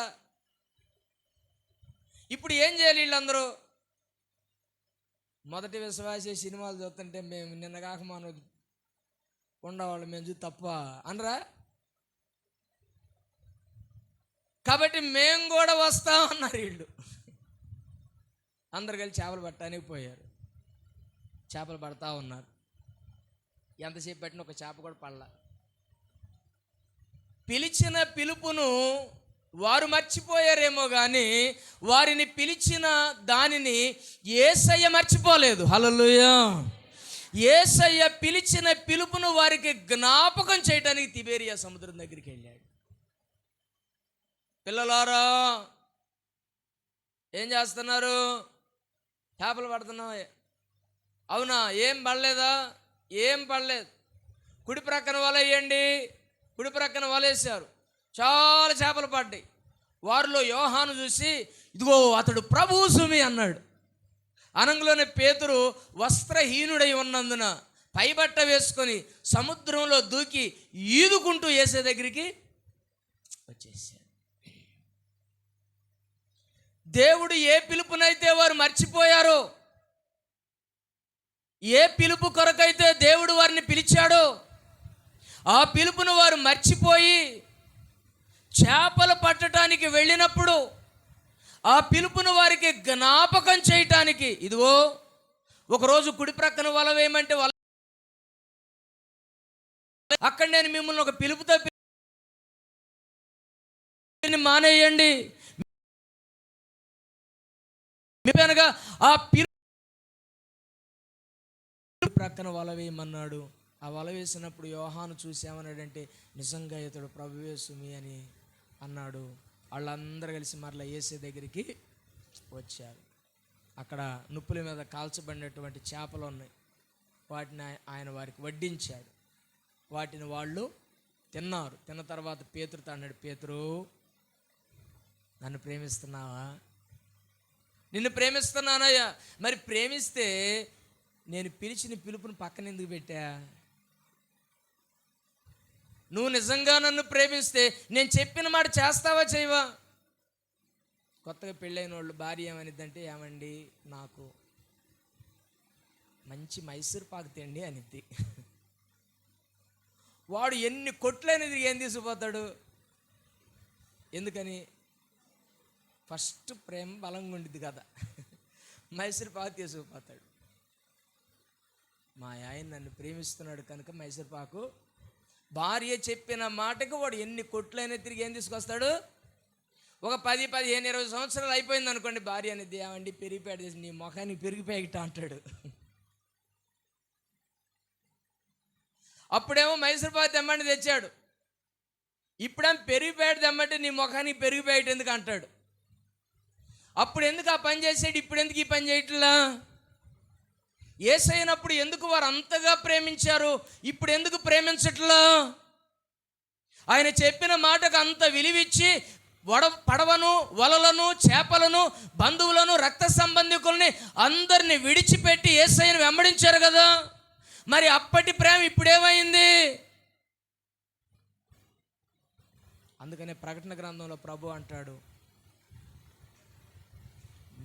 ఇప్పుడు ఏం చేయాలి వీళ్ళందరూ? మొదటి విశ్వాసే సినిమాలు చూస్తుంటే మేము నిన్న కాక మనం ఉండేవాళ్ళు, మేము చూసి తప్ప అనరా? కాబట్టి మేము కూడా వస్తామన్నారు వీళ్ళు. అందరు కలిసి చేపలు పట్టడానికి పోయారు, చేపలు పడతా ఉన్నారు. ఎంతసేపు పట్టిన ఒక చేప కూడా పడలా. పిలిచిన పిలుపును వారు మర్చిపోయారేమో కానీ వారిని పిలిచిన దానిని యేసయ్య మర్చిపోలేదు. హల్లెలూయా. యేసయ్య పిలిచిన పిలుపును వారికి జ్ఞాపకం చేయడానికి తిబేరియా సముద్రం దగ్గరికి వెళ్ళాడు. పిల్లలారా ఏం చేస్తున్నారు? చేపలు పడుతున్నావా? అవునా, ఏం పడలేదా? ఏం పడలేదు. కుడి ప్రక్కన వల వేయండి. కుడి ప్రక్కన వలేశారు, చాలా చేపలు పడ్డాయి. వారిలో యోహాను చూసి, ఇదిగో అతడు ప్రభువు సుమి అన్నాడు. అనంగులోనే పేతురు వస్త్రహీనుడై ఉన్నందున పైబట్ట వేసుకొని సముద్రంలో దూకి ఈదుకుంటూ యేసు దగ్గరికి వచ్చేసాడు. దేవుడు ఏ పిలుపునైతే వారు మర్చిపోయారో, ఏ పిలుపు కొరకైతే దేవుడు వారిని పిలిచాడో, ఆ పిలుపును వారు మర్చిపోయి చేపలు పట్టడానికి వెళ్ళినప్పుడు ఆ పిలుపును వారికి జ్ఞాపకం చేయటానికి, ఇదిగో ఒకరోజు కుడి ప్రక్కన వల వేయమంటే వల, అక్కడ నేను మిమ్మల్ని ఒక పిలుపుతో మానేయండి అనగా ఆ పిలుపు ప్రక్కన వల వేయమన్నాడు. ఆ వల వేసినప్పుడు యోహాను చూసామన్నాడంటే, నిజంగా ఇతడు ప్రభువే సుమి అని అన్నాడు. వాళ్ళందరూ కలిసి మరలా యేసు దగ్గరికి వచ్చారు. అక్కడ నుప్పుల మీద కాల్చబడినటువంటి చేపలు ఉన్నాయి, వాటిని ఆయన వారికి వడ్డించాడు. వాటిని వాళ్ళు తిన్నారు. తిన్న తర్వాత పేతురుతో అన్నాడు, పేతురు నన్ను ప్రేమిస్తున్నావా? నిన్ను ప్రేమిస్తున్నానయ్యా. మరి ప్రేమిస్తే నేను పిలిచిన పిలుపుని పక్కన ఎందుకు పెట్టా? నువ్వు నిజంగా నన్ను ప్రేమిస్తే నేను చెప్పిన మాట చేస్తావా చేయవా? కొత్తగా పెళ్ళైన వాళ్ళు భార్య ఏమనిద్దంటే, ఏమండి నాకు మంచి మైసూర్ పాకు తిండి అనిద్ది. వాడు ఎన్ని కొట్లనేది ఏం తీసుకుపోతాడు? ఎందుకని? ఫస్ట్ ప్రేమ బలంగా ఉండిద్ది కదా, మైసూర్ పాకు తీసుకుపోతాడు. మా ఆయన నన్ను ప్రేమిస్తున్నాడు కనుక మైసూర్ పాకు. భార్య చెప్పిన మాటకు వాడు ఎన్ని కొట్లైనా తిరిగి ఏం తీసుకొస్తాడు? ఒక 10, 15, 20 సంవత్సరాలు అయిపోయింది అనుకోండి, భార్య అనేది, ఏమండి పెరిగిపోయాడు చేసి నీ ముఖానికి పెరిగిపోయాట అంటాడు. అప్పుడేమో మైసూర్ పాకు తెమ్మంటే తెచ్చాడు, ఇప్పుడేమో పెరిగిపోయాడు తెమ్మంటే నీ ముఖానికి పెరిగిపోయాడు ఎందుకు అంటాడు. అప్పుడు ఎందుకు ఆ పని చేసాడు, ఇప్పుడు ఎందుకు ఈ పని చేయట్లా? యేసయ్యనప్పుడు ఎందుకు వారు అంతగా ప్రేమించారు, ఇప్పుడు ఎందుకు ప్రేమించట్లా? ఆయన చెప్పిన మాటకు అంత విలువిచ్చి పడవను, వలలను, చేపలను, బంధువులను, రక్త సంబంధికుల్ని అందరిని విడిచిపెట్టి యేసయ్యను వెంబడించారు కదా. మరి అప్పటి ప్రేమ ఇప్పుడేమైంది? అందుకనే ప్రకటన గ్రంథంలో ప్రభు అంటాడు,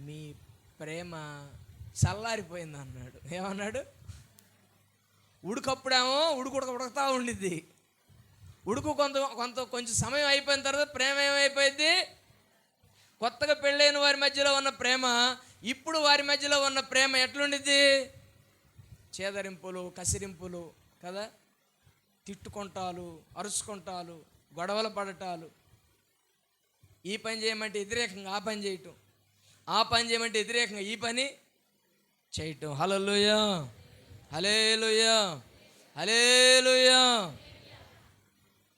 మీ ప్రేమ చల్లారిపోయింది అన్నాడు. ఏమన్నాడు? ఉడకప్పుడేమో ఉడుకుతా ఉండిద్ది, కొంచెం సమయం అయిపోయిన తర్వాత ప్రేమ ఏమైపోయింది? కొత్తగా పెళ్ళైన వారి మధ్యలో ఉన్న ప్రేమ ఇప్పుడు వారి మధ్యలో ఉన్న ప్రేమ ఎట్లుండిద్ది? చేదరింపులు, కసిరింపులు కదా, తిట్టుకుంటాలు, అరుచుకుంటాలు, గొడవలు పడటాలు. ఈ పని చేయమంటే వ్యతిరేకంగా ఆ పని చేయటం, ఆ పని చేయమంటే వ్యతిరేకంగా ఈ పని చేయటం. హల్లెలూయా, హల్లెలూయా, హల్లెలూయా.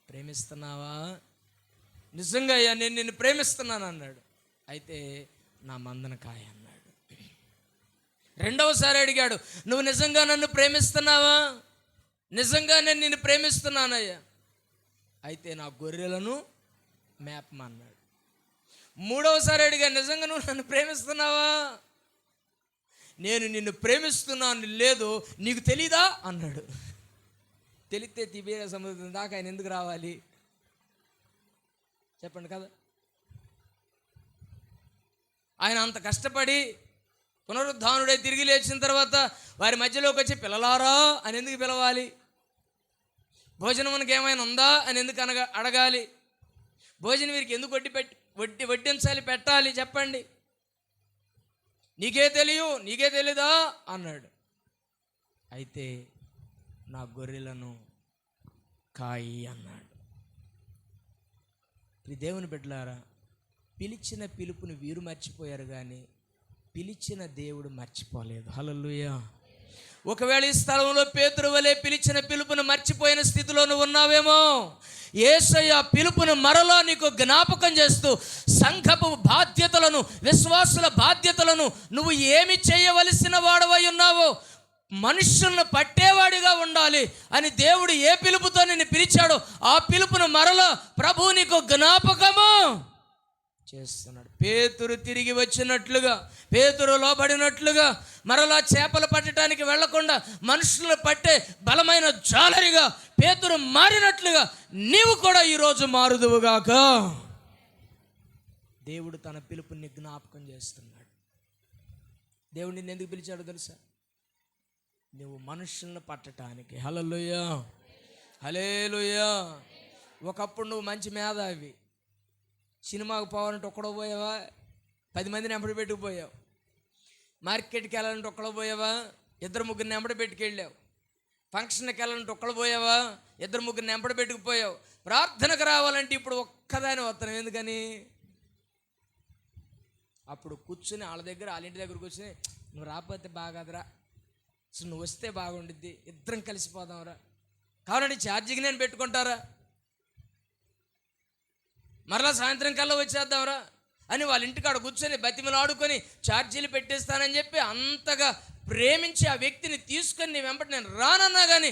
ప్రేమిస్తున్నావా? నిజంగా అయ్యా నేను నిన్ను ప్రేమిస్తున్నాను అన్నాడు. అయితే నా మందన కాయ అన్నాడు. రెండవసారి అడిగాడు, నువ్వు నిజంగా నన్ను ప్రేమిస్తున్నావా? నిజంగా నేను నిన్ను ప్రేమిస్తున్నానయ్యా. అయితే నా గొర్రెలను మేపమన్నాడు. మూడవసారి అడిగా, నిజంగా నువ్వు నన్ను ప్రేమిస్తున్నావా? నేను నిన్ను ప్రేమిస్తున్నాను, లేదు నీకు తెలీదా అన్నాడు. తెలిస్తే తిబేరియా సముద్రం దాకా ఆయన ఎందుకు రావాలి చెప్పండి కదా. ఆయన అంత కష్టపడి పునరుద్ధానుడై తిరిగి లేచిన తర్వాత వారి మధ్యలోకి వచ్చి పిల్లలారా అని ఎందుకు పిలవాలి? భోజనం మనకి ఏమైనా ఉందా అని ఎందుకు అడగాలి? భోజనం వీరికి ఎందుకు వడ్డించాలి, పెట్టాలి చెప్పండి? నీకే తెలీదా అన్నాడు. అయితే నా గొర్రెలను కాయి అన్నాడు. దేవుని బిడ్డలారా, పిలిచిన పిలుపుని వీరు మర్చిపోయారు కానీ పిలిచిన దేవుడు మర్చిపోలేదు. హల్లెలూయా. ఒకవేళ ఈ స్థలంలో పేతురు వలె పిలిచిన పిలుపును మర్చిపోయిన స్థితిలో నువ్వు ఉన్నావేమో, యేసయ్య పిలుపును మరలా నీకు జ్ఞాపకం చేస్తూ సంఘపు బాధ్యతలను, విశ్వాసుల బాధ్యతలను, నువ్వు ఏమి చేయవలసిన వాడవై ఉన్నావో, మనుషులను పట్టేవాడిగా ఉండాలి అని దేవుడు ఏ పిలుపుతో నిన్ను పిలిచాడో ఆ పిలుపును మరలా ప్రభు నీకు జ్ఞాపకము చేస్తున్నాడు. పేతురు తిరిగి వచ్చినట్లుగా, పేతురు లోబడినట్లుగా, మరలా చేపలు పట్టడానికి వెళ్లకుండా మనుషులను పట్టే బలమైన జాలరిగా పేతురు మారినట్లుగా నీవు కూడా ఈరోజు మారుదువుగాక. దేవుడు తన పిలుపుని జ్ఞాపకం చేస్తున్నాడు. దేవుడు నిన్ను ఎందుకు పిలిచాడో తెలుసా? నువ్వు మనుషులను పట్టడానికి. హల్లెలూయా, హల్లెలూయా. ఒకప్పుడు నువ్వు మంచి మేధావి, సినిమాకు పోవాలంటే ఒక్కడో పోయావా? 10 మందిని ఎంబడి పెట్టుకుపోయావు. మార్కెట్కి వెళ్ళాలంటే ఒక్కడో పోయావా? 2-3 ఎంబడి పెట్టుకెళ్ళావు. ఫంక్షన్కి వెళ్ళాలంటే ఒక్కడో పోయావా? 2-3 ఎంబడి పెట్టుకుపోయావు. ప్రార్థనకు రావాలంటే ఇప్పుడు ఒక్కదాని వస్తున్నావు. ఎందుకని? అప్పుడు కూర్చుని వాళ్ళ ఇంటి దగ్గర కూర్చుని, నువ్వు రాకపోతే బాగాదురా, అసలు నువ్వు వస్తే బాగుండిద్ది, ఇద్దరం కలిసిపోదాంరా, కావాలంటే ఛార్జింగ్ నేను పెట్టుకుంటారా, మరలా సాయంత్రం కల్లా వచ్చేద్దాంరా అని వాళ్ళ ఇంటికాడ కూర్చొని బతిమలు ఆడుకొని ఛార్జీలు పెట్టేస్తానని చెప్పి అంతగా ప్రేమించి ఆ వ్యక్తిని తీసుకొని నీ వెంబడి నేను రానన్నా కానీ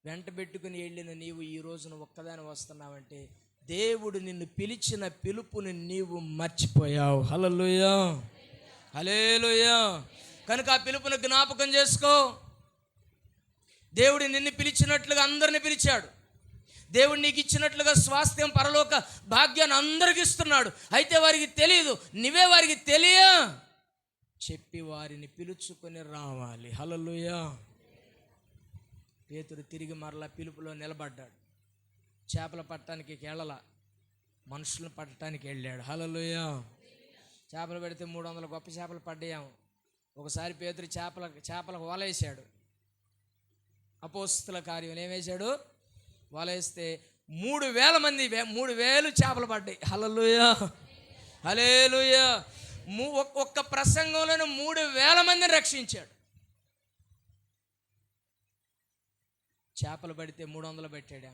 వెంట పెట్టుకుని వెళ్ళిన నీవు ఈ రోజున ఒక్కదాని వస్తున్నావంటే దేవుడు నిన్ను పిలిచిన పిలుపుని నీవు మర్చిపోయావు. హల్లెలూయా, హల్లెలూయా. కనుక ఆ పిలుపుని జ్ఞాపకం చేసుకో. దేవుడు నిన్ను పిలిచినట్లుగా అందరిని పిలిచాడు. దేవుడు నీకు ఇచ్చినట్లుగా స్వాస్థ్యం పరలోక భాగ్యాన్ని అందరికి ఇస్తున్నాడు. అయితే వారికి తెలియదు, నువ్వే వారికి తెలియ చెప్పి వారిని పిలుచుకొని రావాలి. హల్లెలూయా. పేతురు తిరిగి మరలా పిలుపులో నిలబడ్డాడు. చేపలు పట్టడానికి వెళ్ళల, మనుషులను పట్టడానికి వెళ్ళాడు. హల్లెలూయా. చేపలు పెడితే 300 గొప్ప చేపలు పడ్డాము. ఒకసారి పేతురు చేపలకు వల వేసాడు. అపోస్తుల కార్యం ఏమేశాడు? వల వేస్తే 3000 మంది 3000 చేపలు పడ్డాయి. హల్లెలూయా, హల్లెలూయా. ఒక్క ప్రసంగంలోనే 3000 మందిని రక్షించాడు. చేపలు పడితే 300 పెట్టాడు,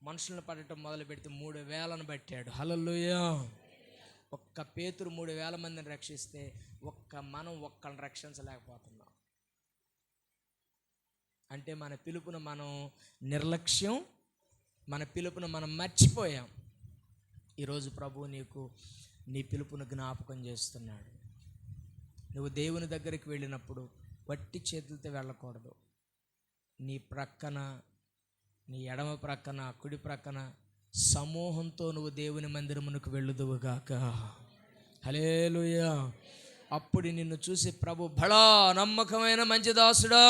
మనుషులను పడటం మొదలు పెడితే 3000 పెట్టాడు. హల్లెలూయా. ఒక్క పేతురు 3000 మందిని రక్షిస్తే మనం ఒక్కళ్ళని రక్షించలేకపోతున్నాం. అంటే మన పిలుపును మనం నిర్లక్ష్యం, మన పిలుపును మనం మర్చిపోయాం. ఈరోజు ప్రభువు నీకు నీ పిలుపును జ్ఞాపకం చేస్తున్నాడు. నువ్వు దేవుని దగ్గరికి వెళ్ళినప్పుడు వట్టి చేతులతో వెళ్ళకూడదు. నీ ప్రక్కన, నీ ఎడమ ప్రక్కన, కుడి ప్రక్కన సమూహంతో నువ్వు దేవుని మందిరమునకు వెళ్ళుదువుగాక. హల్లెలూయా. అప్పుడు నిన్ను చూసి ప్రభు బడా నమ్మకమైన మంచి దాసుడా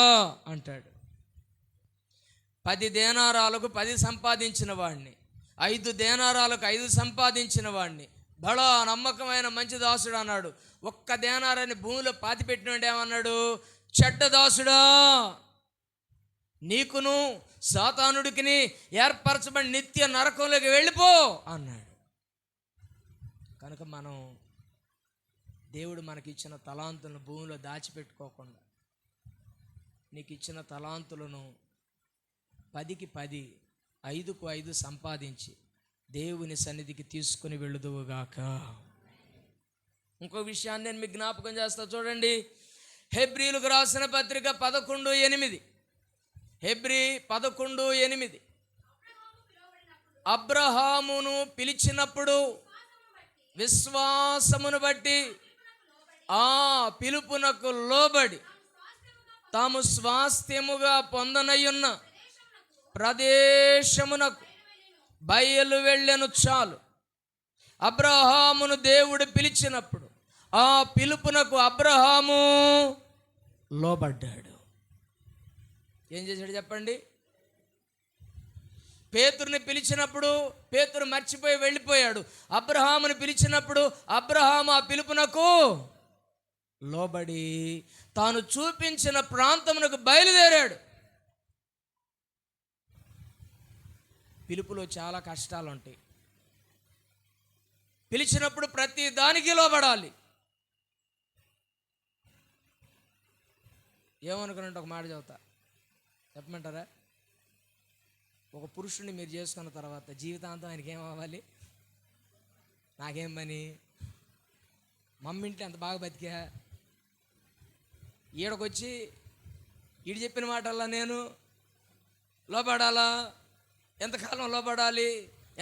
అంటాడు. 10 దేనారాలకు 10 సంపాదించిన వాడిని, 5 దేనారాలకు 5 సంపాదించిన వాడిని బడా నమ్మకమైన మంచి దాసుడు అన్నాడు. ఒక్క దేనారాన్ని భూమిలో పాతిపెట్టినోడు ఏమన్నాడు? చెడ్డ దాసుడా, నీకును సాతానుడికిని ఏర్పరచబడి నిత్య నరకంలోకి వెళ్ళిపో అన్నాడు. కనుక మనం దేవుడు మనకిచ్చిన తలాంతులను భూమిలో దాచిపెట్టుకోకుండా, నీకు ఇచ్చిన తలాంతులను 10కి 10, 5కు 5 సంపాదించి దేవుని సన్నిధికి తీసుకుని వెళ్ళుదువుగాక. ఇంకో విషయాన్ని నేను మీకు జ్ఞాపకం చేస్తా, చూడండి. హెబ్రీలకు రాసిన పత్రిక 11:8. హెబ్రీ 11:8. అబ్రహామును పిలిచినప్పుడు విశ్వాసమును బట్టి ఆ పిలుపునకు లోబడి తాము స్వాస్థ్యముగా పొందనయున్న ప్రదేశమునకు బయలు వెళ్ళెను. చాలు. అబ్రహామును దేవుడు పిలిచినప్పుడు ఆ పిలుపునకు అబ్రహాము లోబడ్డాడు. ఏం చేశాడు చెప్పండి? పేతురుని పిలిచినప్పుడు పేతురు మర్చిపోయి వెళ్ళిపోయాడు. అబ్రహామును పిలిచినప్పుడు అబ్రహాము ఆ పిలుపునకు లోబడి తాను చూపించిన ప్రాంతమునకు బయలుదేరాడు. పిలుపులో చాలా కష్టాలు ఉంటాయి. పిలిచినప్పుడు ప్రతి దానికి లోబడాలి. ఏమనుకున్నట్టు ఒక మాట చెబుతా, చెప్పమంటారా? ఒక పురుషుడిని మీరు చేసుకున్న తర్వాత జీవితాంతం ఆయనకి ఏం అవ్వాలి? నాకేం పని, మమ్మింట్లో ఎంత బాగా బతికా, ఈడకొచ్చి ఈడు చెప్పిన మాటల్లా నేను లోబడాలా? ఎంతకాలం లోబడాలి?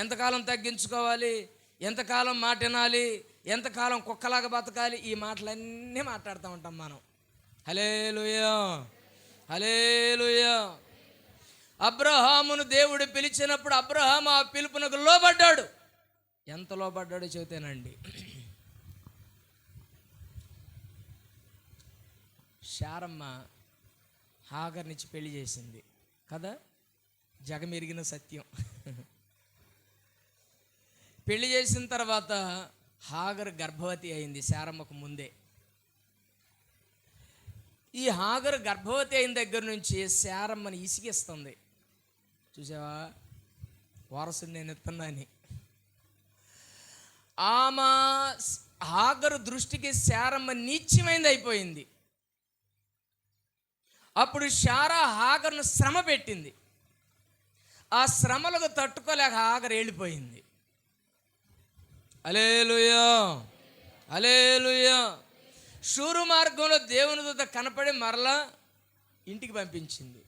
ఎంతకాలం తగ్గించుకోవాలి? ఎంతకాలం మాట వినాలి? ఎంతకాలం కుక్కలాగా బతకాలి? ఈ మాటలన్నీ మాట్లాడుతూ ఉంటాం మనం. హల్లెలూయా, హల్లెలూయా. అబ్రహామును దేవుడు పిలిచినప్పుడు అబ్రహాము ఆ పిలుపునకు లోబడ్డాడు. ఎంత లోబడ్డాడో చెబుతానండి. శారమ్మ హాగర్నిచ్చి పెళ్లి చేసింది కదా, జగమెరిగిన సత్యం. పెళ్లి చేసిన తర్వాత హాగర్ గర్భవతి అయింది శారమ్మకు ముందే. ఈ హాగర్ గర్భవతి అయిన దగ్గర నుంచి శారమ్మని ఇసిగిస్తుంది. చూసావా, వారసుని నేను ఎత్తున్నాని. ఆమె హాగరు దృష్టికి శారమ్మ నీచ్యమైంది అయిపోయింది. అప్పుడు శారా హాగర్ను శ్రమ పెట్టింది. ఆ శ్రమలకు తట్టుకోలేక హాగర్ వెళ్ళిపోయింది. హల్లెలూయా, హల్లెలూయా. షూరు మార్గంలో దేవుని దూత కనపడి మరలా ఇంటికి పంపించింది.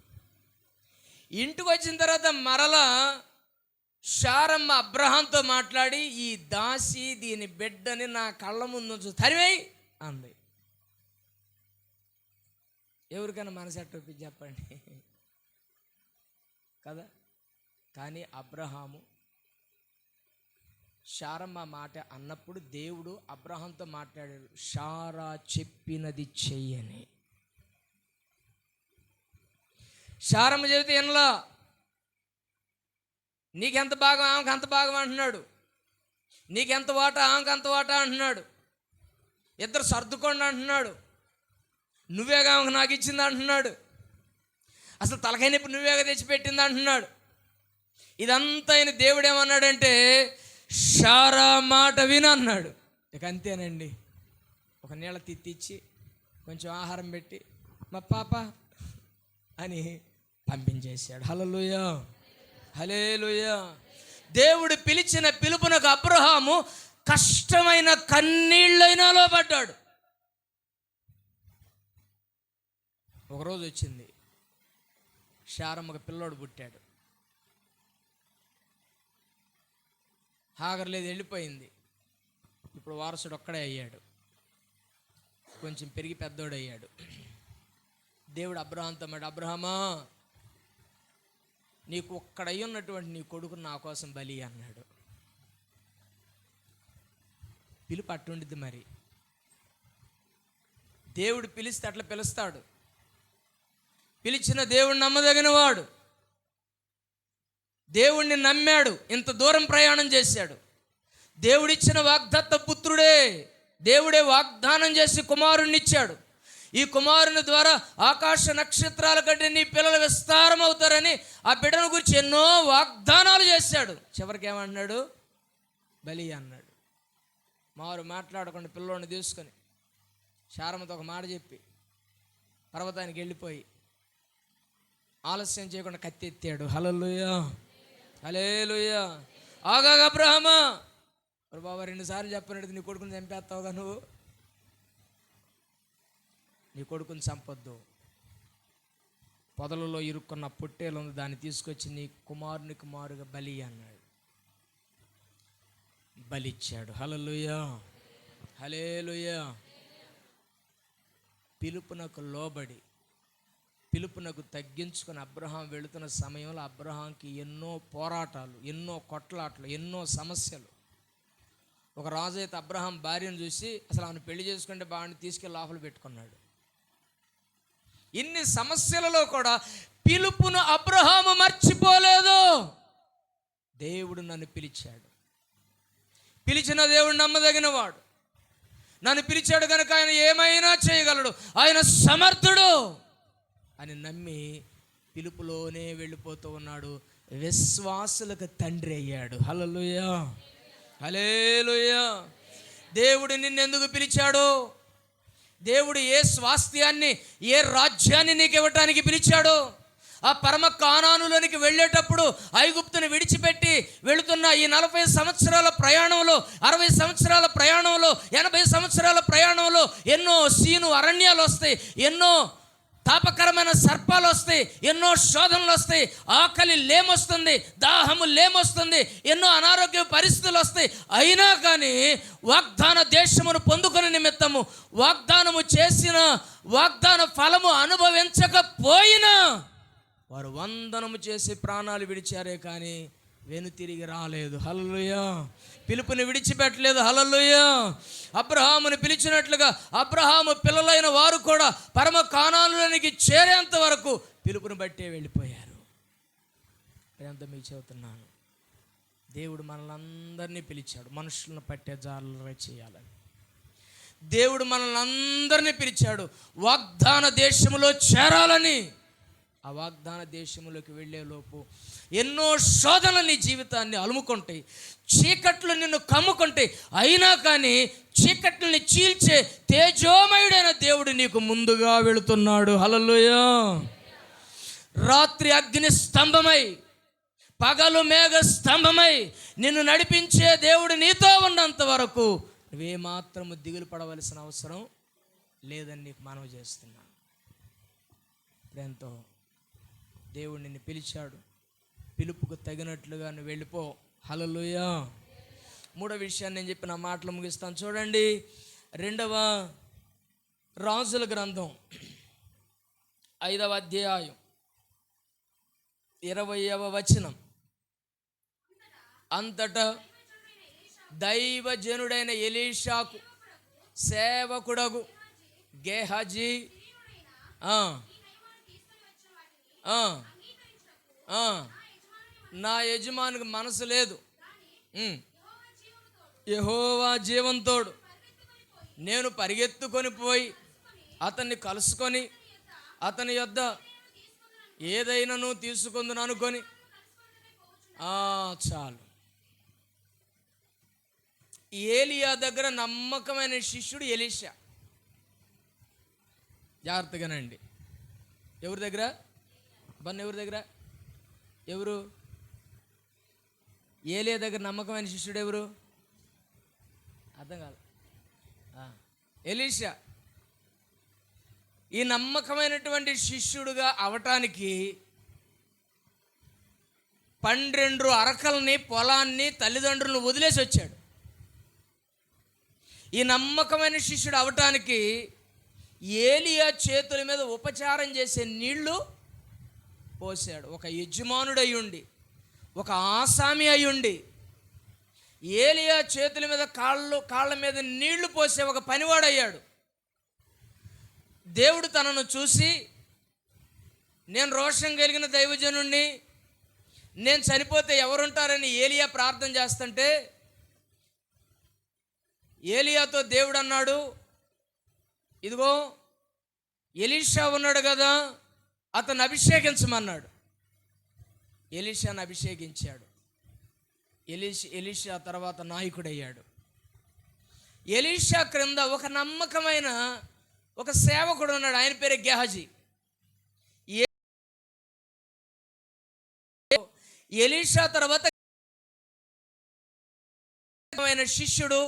ఇంటికి వచ్చిన తర్వాత మరలా శారమ్మ అబ్రహాంతో మాట్లాడి, ఈ దాసి దీని బిడ్డని నా కళ్ళ ముందు తరివేయి అంది. ఎవరికైనా మనసెట్టు చెప్పండి కదా. కానీ అబ్రహాము శారమ్మ మాట అన్నప్పుడు దేవుడు అబ్రహాంతో మాట్లాడాడు, శారా చెప్పినది చెయ్యని. శారమ్మ చెబితే ఎనలా, నీకెంత భాగం ఆమెకు అంత భాగం అంటున్నాడు, నీకెంత వాటా ఆమెకు అంత వాటా అంటున్నాడు, ఇద్దరు సర్దుకోండి అంటున్నాడు, నువ్వేగా ఆమెకు నాకు ఇచ్చింది అంటున్నాడు, అసలు తలకాయ నొప్పి నువ్వేగా తెచ్చిపెట్టింది అంటున్నాడు. ఇదంతా ఆయన దేవుడు ఏమన్నాడంటే, శారా మాట వినన్నాడు. ఇక అంతేనండి, ఒక నీళ్ళ తిత్తిచ్చి కొంచెం ఆహారం పెట్టి మా పాప అని పంపించేశాడు. హల్లెలూయా, హల్లెలూయా. దేవుడు పిలిచిన పిలుపునకు అబ్రహాము కష్టమైన కన్నీళ్ళైనాలో పడ్డాడు. ఒకరోజు వచ్చింది, శారమ్మకు పిల్లోడు పుట్టాడు. హాగర్ లేదు, వెళ్ళిపోయింది. ఇప్పుడు వారసుడు ఒక్కడే అయ్యాడు, కొంచెం పెరిగి పెద్దోడు అయ్యాడు. దేవుడు అబ్రహాంతో మాట, అబ్రహామా నీకు ఒక్కడై ఉన్నటువంటి నీ కొడుకును నా కోసం బలి అన్నాడు. పిలుపు అట్టుండిద్ది. మరి దేవుడు పిలిస్తే అట్లా పిలుస్తాడు. పిలిచిన దేవుడు నమ్మదగిన వాడు. దేవుణ్ణి నమ్మాడు, ఇంత దూరం ప్రయాణం చేశాడు. దేవుడిచ్చిన వాగ్దత్త పుత్రుడే, దేవుడే వాగ్దానం చేసి కుమారుణ్ణి ఇచ్చాడు. ఈ కుమారుని ద్వారా ఆకాశ నక్షత్రాల కంటే నీ పిల్లలు విస్తారం అవుతారని ఆ బిడ్డను గురించి ఎన్నో వాగ్దానాలు చేశాడు. చివరికి ఏమంటున్నాడు, బలి అన్నాడు. మారు మాట్లాడకుండా పిల్లోని తీసుకొని శారమ్మతో ఒక మాట చెప్పి పర్వతానికి వెళ్ళిపోయి ఆలస్యం చేయకుండా కత్తి ఎత్తాడు. హల్లెలూయా, హల్లెలూయా. ఆగా అబ్రహామా, బాబా 2 సార్లు చెప్పినట్టు నీ కొడుకుని చంపేస్తావుగా, నువ్వు నీ కొడుకుని చంపొద్దు. పొదలలో ఇరుక్కున్న పొట్టేలు ఉంది, దాన్ని తీసుకొచ్చి నీ కుమారునికి మారుగా బలి అన్నాడు. బలిచ్చాడు. హల్లెలూయా, హల్లెలూయా. పిలుపునకు లోబడి పిలుపునకు తగ్గించుకుని అబ్రహాం వెళుతున్న సమయంలో అబ్రహాంకి ఎన్నో పోరాటాలు, ఎన్నో కొట్లాటలు, ఎన్నో సమస్యలు. ఒక రాజు అయితే అబ్రహాం భార్యను చూసి అసలు ఆమెను పెళ్లి చేసుకుంటే బాగా తీసుకెళ్ళి లోపల పెట్టుకున్నాడు. ఇన్ని సమస్యలలో కూడా పిలుపును అబ్రహాము మర్చిపోలేదు. దేవుడు నన్ను పిలిచాడు, పిలిచిన దేవుడు నమ్మదగిన వాడు. నన్ను పిలిచాడు కనుక ఆయన ఏమైనా చేయగలడు, ఆయన సమర్థుడు అని నమ్మి పిలుపులోనే వెళ్ళిపోతూ ఉన్నాడు. విశ్వాసులకు తండ్రి అయ్యాడు. హల్లెలూయా, హల్లెలూయా. దేవుడు నిన్నెందుకు పిలిచాడు? దేవుడు ఏ స్వాస్థ్యాన్ని, ఏ రాజ్యాన్ని నీకు ఇవ్వటానికి పిలిచాడు? ఆ పరమ కానానులోనికి వెళ్ళేటప్పుడు ఐగుప్తుని విడిచిపెట్టి వెళుతున్న ఈ 40 సంవత్సరాల ప్రయాణంలో, 60 సంవత్సరాల ప్రయాణంలో, 80 సంవత్సరాల ప్రయాణంలో ఎన్నో సీను అరణ్యాలు వస్తాయి, ఎన్నో తాపకరమైన సర్పాలు వస్తాయి, ఎన్నో శోధనలు వస్తాయి, ఆకలి లేమొస్తుంది, దాహము లేమొస్తుంది, ఎన్నో అనారోగ్య పరిస్థితులు వస్తాయి. అయినా కానీ వాగ్దాన దేశమును పొందుకునే నిమిత్తము, వాగ్దానము చేసిన వాగ్దాన ఫలము అనుభవించకపోయినా వారు వందనము చేసి ప్రాణాలు విడిచారే కానీ వెనుతిరిగి రాలేదు. హల్లెలూయా. పిలుపుని విడిచిపెట్టలేదు. హల్లెలూయా. అబ్రహాముని పిలిచినట్లుగా అబ్రహాము పిల్లలైన వారు కూడా పరమ కానానులోనికి చేరేంత వరకు పిలుపుని బట్టే వెళ్ళిపోయారు. ఎంత మీకు చెబుతున్నాను, దేవుడు మనల్ని అందరినీ పిలిచాడు మనుషులను పట్టే జాలరే చేయాలని. దేవుడు మనల్ని అందరినీ పిలిచాడు వాగ్దాన దేశములో చేరాలని. ఆ వాగ్దాన దేశంలోకి వెళ్ళేలోపు ఎన్నో శోధనలు నీ జీవితాన్ని అలుముకుంటాయి, చీకట్లు నిన్ను కమ్ముకుంటాయి. అయినా కానీ చీకట్లని చీల్చే తేజోమయుడైన దేవుడు నీకు ముందుగా వెళుతున్నాడు. హల్లెలూయా. రాత్రి అగ్ని స్తంభమై, పగలు మేఘ స్తంభమై నిన్ను నడిపించే దేవుడు నీతో ఉన్నంత వరకు నువ్వేమాత్రము దిగులు పడవలసిన అవసరం లేదని నీకు మనవి చేస్తున్నాను. ఎంతో దేవుడు నిన్ను పిలిచాడు, పిలుపుకు తగినట్లుగా నువ్వు వెళ్ళిపో. హల్లెలూయా. 3వ విషయాన్ని నేను చెప్పిన మాటలు ముగిస్తాను. చూడండి, 2వ రాజుల గ్రంథం 5వ అధ్యాయం 20వ వచనం. అంతటా దైవజనుడైన ఎలీషాకు సేవకుడగు గేహజీ నా యజమానికి మనసు లేదు, యెహోవా జీవంతోడు నేను పరిగెత్తుకొని పోయి అతన్ని కలుసుకొని అతని యొద్ద ఏదైనా నువ్వు తీసుకుందును అనుకొని చాలు. ఏలియా దగ్గర నమ్మకమైన శిష్యుడు ఎలీషా. జాగ్రత్తగానండి. ఎవరి దగ్గర? ఎవరి దగ్గర? ఎవరు? ఏలియా దగ్గర నమ్మకమైన శిష్యుడు ఎవరు? అర్థం కాదు. ఎలీషా. ఈ నమ్మకమైనటువంటి శిష్యుడుగా అవటానికి 12 అరకల్ని పొలాన్ని తల్లిదండ్రులను వదిలేసి వచ్చాడు. ఈ నమ్మకమైన శిష్యుడు అవటానికి ఏలియా చేతుల మీద ఉపచారం చేసే నీళ్లు పోసాడు. ఒక యజమానుడు అయ్యుండి, ఒక ఆసామి అయ్యుండి ఏలియా చేతుల మీద కాళ్ళ మీద నీళ్లు పోసే ఒక పనివాడయ్యాడు. దేవుడు తనను చూసి, నేను రోషం కలిగిన దైవజనుణ్ణి, నేను చనిపోతే ఎవరుంటారని ఏలియా ప్రార్థన చేస్తుంటే ఏలియాతో దేవుడు అన్నాడు, ఇదిగో ఎలీషా ఉన్నాడు కదా, అతను అభిషేకించమన్నాడు. ఎలీషాను అభిషేకించాడు. ఎలీషా తర్వాత నాయకుడయ్యాడు. ఎలీషా క్రింద ఒక నమ్మకమైన ఒక సేవకుడు ఉన్నాడు, ఆయన పేరు గేహజీ. ఎలీషా తర్వాత శిష్యుడు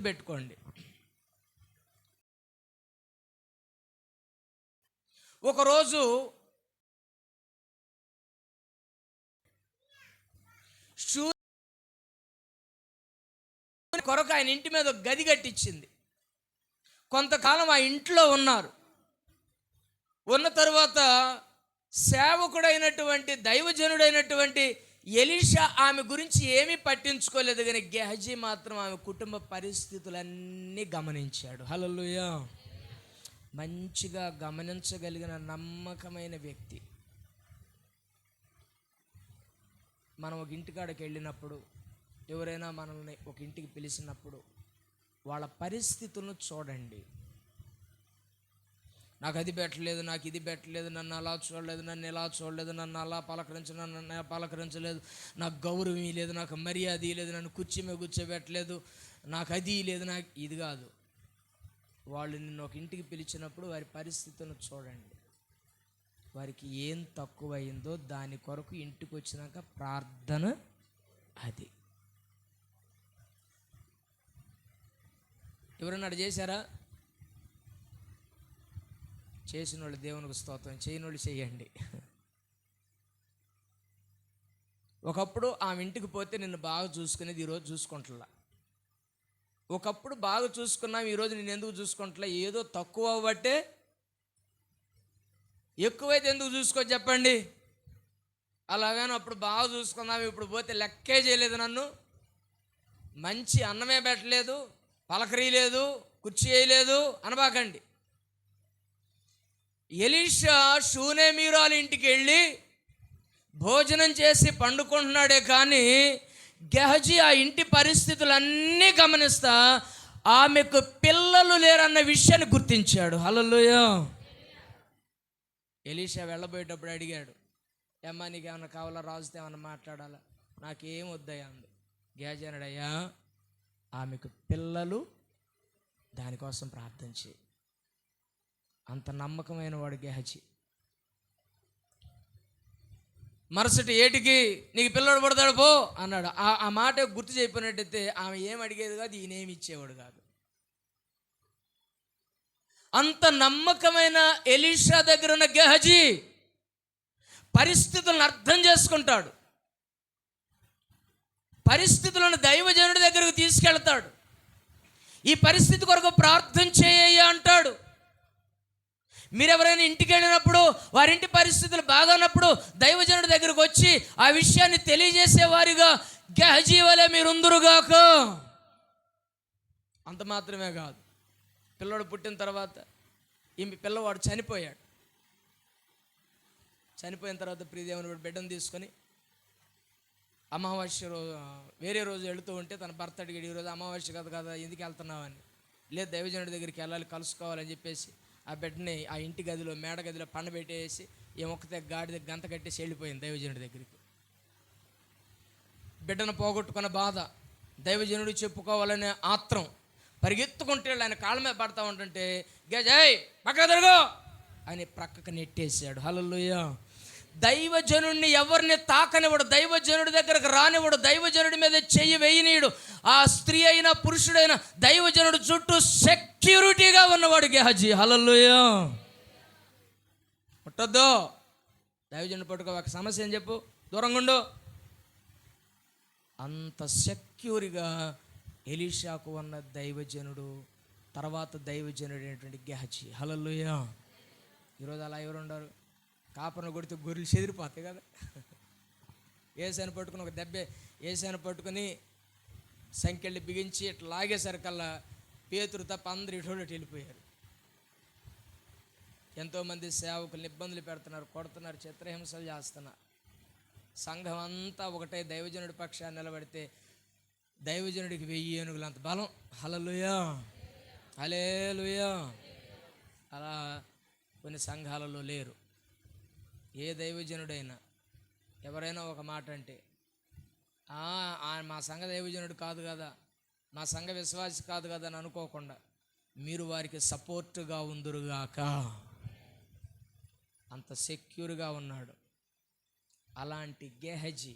పెట్టుకోండి. ఒకరోజు కొరకు ఆయన ఇంటి మీద గది కట్టించింది. కొంతకాలం ఆ ఇంట్లో ఉన్నారు. ఉన్న తరువాత సేవకుడైనటువంటి దైవజనుడైనటువంటి ఎలీషా ఆమె గురించి ఏమీ పట్టించుకోలేదు, కానీ గేహజీ మాత్రం ఆమె కుటుంబ పరిస్థితులన్నీ గమనించాడు. హల్లెలూయా. మంచిగా గమనించగలిగిన నమ్మకమైన వ్యక్తి. మనం ఒక ఇంటికాడికి వెళ్ళినప్పుడు, ఎవరైనా మనల్ని ఒక ఇంటికి పిలిచినప్పుడు వాళ్ళ పరిస్థితులను చూడండి. నాకు అది పెట్టలేదు, నాకు ఇది పెట్టలేదు, నన్ను అలా చూడలేదు, నన్ను ఎలా చూడలేదు, నన్ను అలా నన్ను పలకరించలేదు, నాకు గౌరవం లేదు, నాకు మర్యాద లేదు, నన్ను కుర్చీ మీద కూర్చోబెట్టలేదు, నాకు అది లేదు, నాకు ఇది కాదు. వాళ్ళు నిన్ను ఒక ఇంటికి పిలిచినప్పుడు వారి పరిస్థితులను చూడండి. వారికి ఏం తక్కువైందో దాని కొరకు ఇంటికి వచ్చినాక ప్రార్థన. అది ఎవరన్నా చేశారా? చేసిన వాళ్ళు దేవునికి స్తోత్రం, చేయని వాళ్ళు చేయండి. ఒకప్పుడు ఆమె ఇంటికి పోతే నిన్ను బాగా చూసుకునేది, ఈరోజు చూసుకుంటలా. ఒకప్పుడు బాగా చూసుకున్నాం, ఈరోజు నేను ఎందుకు చూసుకుంటలా? ఏదో తక్కువ అవ్వబట్టే. ఎక్కువైతే ఎందుకు చూసుకో చెప్పండి? అలాగని అప్పుడు బాగా చూసుకున్నాం, ఇప్పుడు పోతే లెక్కే చేయలేదు, నన్ను మంచి అన్నమే పెట్టలేదు, పలకరీలేదు, కుర్చీ వేయలేదు అనబాకండి. ఎలీషా షూనేమీరాలు ఇంటికి వెళ్ళి భోజనం చేసి పండుకుంటున్నాడే కానీ గెహజీ ఆ ఇంటి పరిస్థితులన్నీ గమనిస్తా ఆమెకు పిల్లలు లేరన్న విషయాన్ని గుర్తించాడు. హల్లెలూయా. ఎలీషా వెళ్ళబోయేటప్పుడు అడిగాడు, ఏమ్మా నీకు ఏమన్నా కావాలా, రాజుతో ఏమన్నా మాట్లాడాలా? నాకేం వద్దయ్యా అంది. గెహజీ అన్నాడు, అయ్యా ఆమెకు పిల్లలు, దానికోసం ప్రార్థన చేయి. అంత నమ్మకమైన వాడు గెహజీ. మరుసటి ఏటికి నీకు పిల్లడు పడతాడు పో అన్నాడు. ఆ మాట గుర్తు చెప్పినట్టయితే ఆమె ఏం అడిగేది కాదు, ఈయనేమి ఇచ్చేవాడు కాదు. అంత నమ్మకమైన ఎలీషా దగ్గర ఉన్న గెహజీ పరిస్థితులను అర్థం చేసుకుంటాడు. పరిస్థితులను దైవజనుడి దగ్గరకు తీసుకెళ్తాడు. ఈ పరిస్థితి కొరకు ప్రార్థన చేయ అంటాడు. మీరెవరైనా ఇంటికి వెళ్ళినప్పుడు వారింటి పరిస్థితులు బాగానప్పుడు దైవజనుడి దగ్గరకు వచ్చి ఆ విషయాన్ని తెలియజేసేవారిగా గెహజీ వలె మీరుందురుగాక. అంత మాత్రమే కాదు, పిల్లడు పుట్టిన తర్వాత ఈ పిల్లవాడు చనిపోయాడు. చనిపోయిన తర్వాత ప్రియదేవుని బిడ్డను తీసుకొని అమావాస్య రోజు వేరే రోజు వెళుతూ ఉంటే తన భర్త అడిగాడు, ఈరోజు అమావాస్య కదా ఎందుకు వెళ్తున్నావు అని. లేదు, దైవజనుడి దగ్గరికి వెళ్ళాలి, కలుసుకోవాలని చెప్పేసి ఆ బిడ్డని ఆ ఇంటి గదిలో మేడ గదిలో పండబెట్టేసి ఈ మొక్కతే గాడి గంత కట్టేసి వెళ్ళిపోయింది దైవజనుడి దగ్గరికి. బిడ్డను పోగొట్టుకున్న బాధ, దైవజనుడు చెప్పుకోవాలనే ఆత్రం, పరిగెత్తుకుంటే ఆయన కాళ్ళ మీద పడతా ఉంటుంటే గజయ్ పక్క తిరుగు అని ప్రక్కకు నెట్టేశాడు. హల్లెలూయా. దైవజనుడిని ఎవరిని తాకనివ్వడు, దైవజనుడి దగ్గరకు రానివ్వడు, దైవజనుడి మీద చెయ్యి వేయనీయుడు. ఆ స్త్రీ అయినా పురుషుడైనా దైవజనుడు చుట్టూ సెక్యూరిటీగా ఉన్నవాడు గెహజీ. హల్లెలూయా. ముట్టొద్దు, దైవజనుడు పట్టుకో, ఒక సమస్య అని చెప్పు, దూరంగా ఉండు. అంత సెక్యూర్గా ఎలీషాకు ఉన్న దైవజనుడు, తర్వాత దైవజనుడు అయినటువంటి గెహజీ. హల్లెలూయా. ఈరోజు అలా ఎవరు ఉండరు? కాపర్ను కొడితే గొర్రెలు చెదిరిపోతాయి కదా. ఏసాను పట్టుకుని ఒక దెబ్బ ఏసాను పట్టుకుని సంఖ్యలు బిగించి ఇట్లా లాగేసరికల్లా పేతురు తప్ప అందరు ఇటు వెళ్ళిపోయారు. ఎంతోమంది సేవకులను ఇబ్బందులు పెడుతున్నారు, కొడుతున్నారు, చిత్రహింసలు చేస్తున్నారు. సంఘం అంతా ఒకటే దైవజనుడి పక్షాన్ని నిలబడితే దైవజనుడికి 1000 ఏనుగులు అంత బలం. హల్లెలూయా, హల్లెలూయా. అలా కొన్ని సంఘాలలో లేరు. ఏ దైవజనుడైనా ఎవరైనా ఒక మాట అంటే మా సంఘ దైవజనుడు కాదు కదా, మా సంఘ విశ్వాసి కాదు కదా అని అనుకోకుండా మీరు వారికి సపోర్టుగా ఉందురుగాక. అంత సెక్యూర్గా ఉన్నాడు. అలాంటి గెహజీ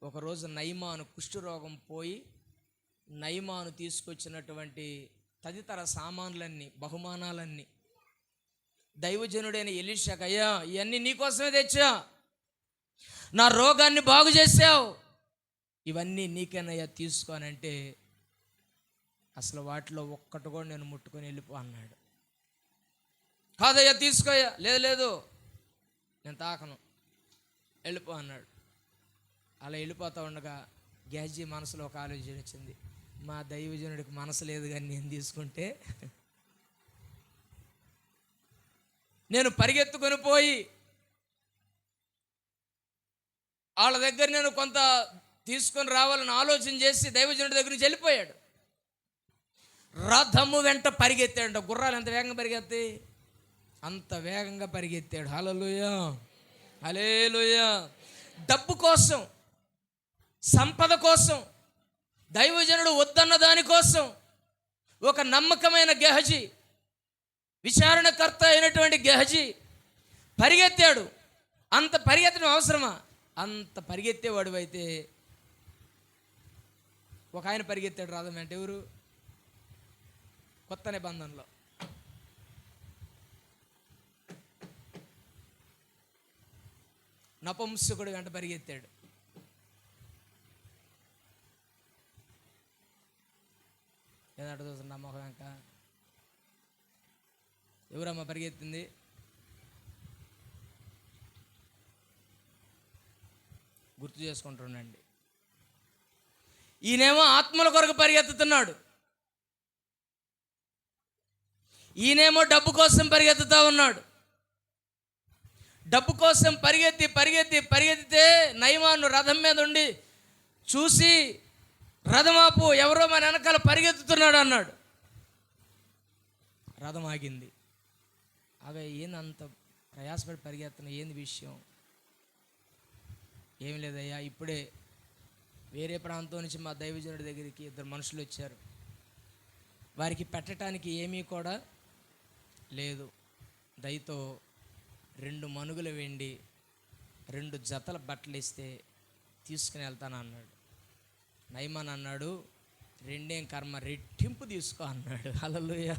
ఒకరోజు నయమాను కుష్ఠరోగం పోయి నయమాను తీసుకొచ్చినటువంటి తదితర సామాన్లన్నీ, బహుమానాలన్నీ దైవజనుడైన ఎలీషాకు, అయ్యా ఇవన్నీ నీకోసమే తెచ్చా, నా రోగాన్ని బాగు చేసావు, ఇవన్నీ నీకేనయ్యా తీసుకోనంటే అసలు వాటిలో ఒక్కటి కూడా నేను ముట్టుకొని వెళ్ళిపో అన్నాడు. కాదయ్యా తీసుకోయా, లేదు నేను తాకను, వెళ్ళిపో అన్నాడు. అలా వెళ్ళిపోతూ ఉండగా గెహజీ మనసులో ఒక ఆలోచన వచ్చింది, మా దైవజనుడికి మనసు లేదు కానీ నేను తీసుకుంటే నేను పరిగెత్తుకొని పోయి వాళ్ళ దగ్గర నేను కొంత తీసుకొని రావాలని ఆలోచన చేసి దైవజనుడి దగ్గర నుంచి వెళ్ళిపోయాడు. రథము వెంట పరిగెత్తాడు. గుర్రాలు ఎంత వేగంగా పరిగెత్తాయి, అంత వేగంగా పరిగెత్తాడు. హల్లెలూయా, హల్లెలూయా. డబ్బు కోసం, సంపద కోసం, దైవజనుడు వద్దన్న దానికోసం ఒక నమ్మకమైన గెహజీ, విచారణకర్త అయినటువంటి గెహజీ పరిగెత్తాడు. అంత పరిగెత్తడం అవసరమా? అంత పరిగెత్తేవాడు అయితే ఒక ఆయన పరిగెత్తాడు రథం అంటే ఎవరు? కొత్త నిబంధనలో నపుంసకుడు వెంట పరిగెత్తాడు. ఏదంట చూస్తున్నా మొహం వెంక, ఎవరమ్మా పరిగెత్తింది? గుర్తు చేసుకుంటుండండి. ఈయనేమో ఆత్మల కొరకు పరిగెత్తుతున్నాడు, ఈయనేమో డబ్బు కోసం పరిగెత్తుతా ఉన్నాడు. డబ్బు కోసం పరిగెత్తితే నయమాను రథం మీద ఉండి చూసి, రథమాపు, ఎవరో మన వెనకాల పరిగెత్తుతున్నాడు అన్నాడు. రథం ఆగింది. అవి ఏంది అంత ప్రయాసపడి పరిగెత్తున్నా, ఏంది విషయం? ఏం లేదయ్యా, ఇప్పుడే వేరే ప్రాంతం నుంచి మా దైవజనుడి దగ్గరికి 2 మనుషులు వచ్చారు. వారికి పెట్టడానికి ఏమీ కూడా లేదు. దయతో 2 మనుగుల వెండి, 2 జతల బట్టలు ఇస్తే తీసుకుని వెళ్తాను అన్నాడు. నయమాన్ అన్నాడు, 2 కర్మ, రెట్టింపు తీసుకో అన్నాడు. హల్లెలూయా,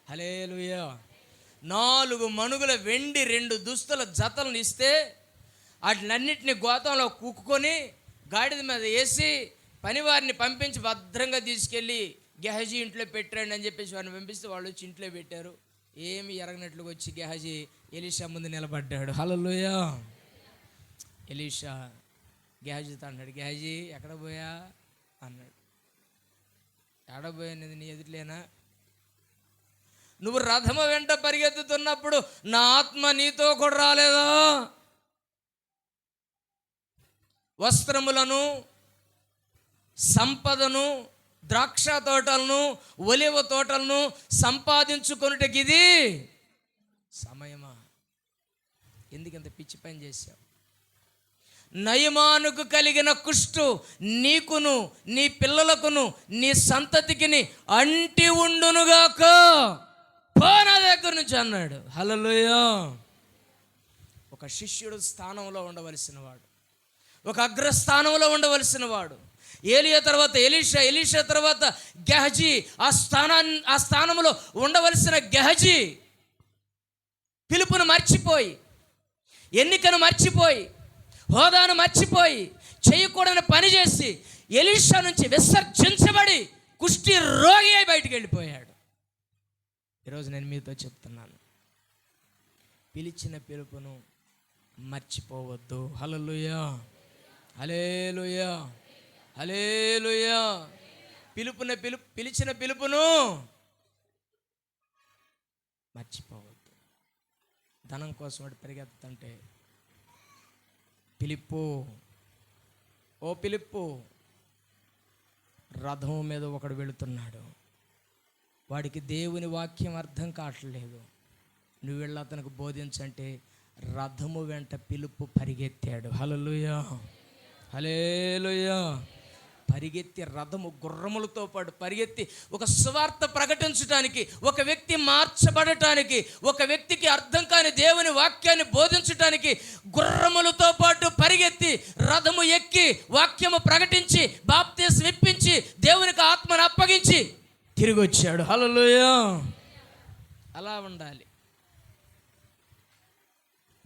హల్లెలూయా. 4 మనుగుల వెండి 2 దుస్తుల జతలను ఇస్తే వాటినన్నింటినీ గోతంలో కుక్కుకొని గాడిద మీద వేసి పనివారిని పంపించి భద్రంగా తీసుకెళ్ళి గెహజీ ఇంట్లో పెట్టండి అని చెప్పేసి వారిని పంపిస్తే వాళ్ళు వచ్చి ఇంట్లో పెట్టారు. ఏమి ఎరగనట్లుగా వచ్చి గెహజీ ఎలీషా ముందు నిలబడ్డాడు. హల్లెలూయా. ఎలీషా గెహజీతో అన్నాడు, గెహజీ ఎక్కడ పోయా అన్నాడు. ఎక్కడ పోయానది నీ ఎదురులేనా? నువ్వు రథము వెంట పరిగెత్తుతున్నప్పుడు నా ఆత్మ నీతో కూడా రాలేదా? వస్త్రములను, సంపదను, ద్రాక్ష తోటలను, ఒలివ తోటలను సంపాదించుకొనుటకి ఇది సమయమా? ఎందుకంత పిచ్చి పని చేశావు? నయమానుకు కలిగిన కుష్టు నీకును, నీ పిల్లలకును, నీ సంతతికిని అంటి ఉండునుగాక, పో నా దగ్గర నుంచి అన్నాడు. హల్లెలూయా. ఒక శిష్యుడు స్థానంలో ఉండవలసిన వాడు, ఒక అగ్రస్థానంలో ఉండవలసిన వాడు. ఏలియా తర్వాత ఎలీషా, ఎలీషా తర్వాత గెహజీ. ఆ స్థానంలో ఉండవలసిన గెహజీ పిలుపును మర్చిపోయి, ఎన్నికను మర్చిపోయి, హోదాను మర్చిపోయి, చేయకూడని పని చేసి ఎలీషా నుంచి విసర్జించబడి కుష్టి రోగి అయి బయటికి వెళ్ళిపోయాడు. ఈరోజు నేను మీతో చెప్తున్నాను, పిలిచిన పిలుపును మర్చిపోవద్దు. హల్లెలూయా, హల్లెలూయా, హల్లెలూయా. పిలిచిన పిలుపును మర్చిపోవద్దు. ధనం కోసం వాడు పరిగెత్తుంటే, పిలుపు, ఓ పిలుపు, రథం మీద ఒకడు వెళుతున్నాడు. వాడికి దేవుని వాక్యం అర్థం కావట్లేదు. నువ్వు వెళ్ళి అతనికి బోధించంటే రథము వెంట పిలుపు పరిగెత్తాడు. హల్లెలూయా, హల్లెలూయా. పరిగెత్తి రథము గుర్రములతో పాటు పరిగెత్తి ఒక సువార్త ప్రకటించడానికి, ఒక వ్యక్తి మార్చబడటానికి, ఒక వ్యక్తికి అర్థం కాని దేవుని వాక్యాన్ని బోధించడానికి గుర్రములతో పాటు పరిగెత్తి రథము ఎక్కి వాక్యము ప్రకటించి బాప్తిస్మం ఇప్పించి దేవునికి ఆత్మను అప్పగించి తిరిగి వచ్చాడు. హల్లెలూయా. అలా ఉండాలి.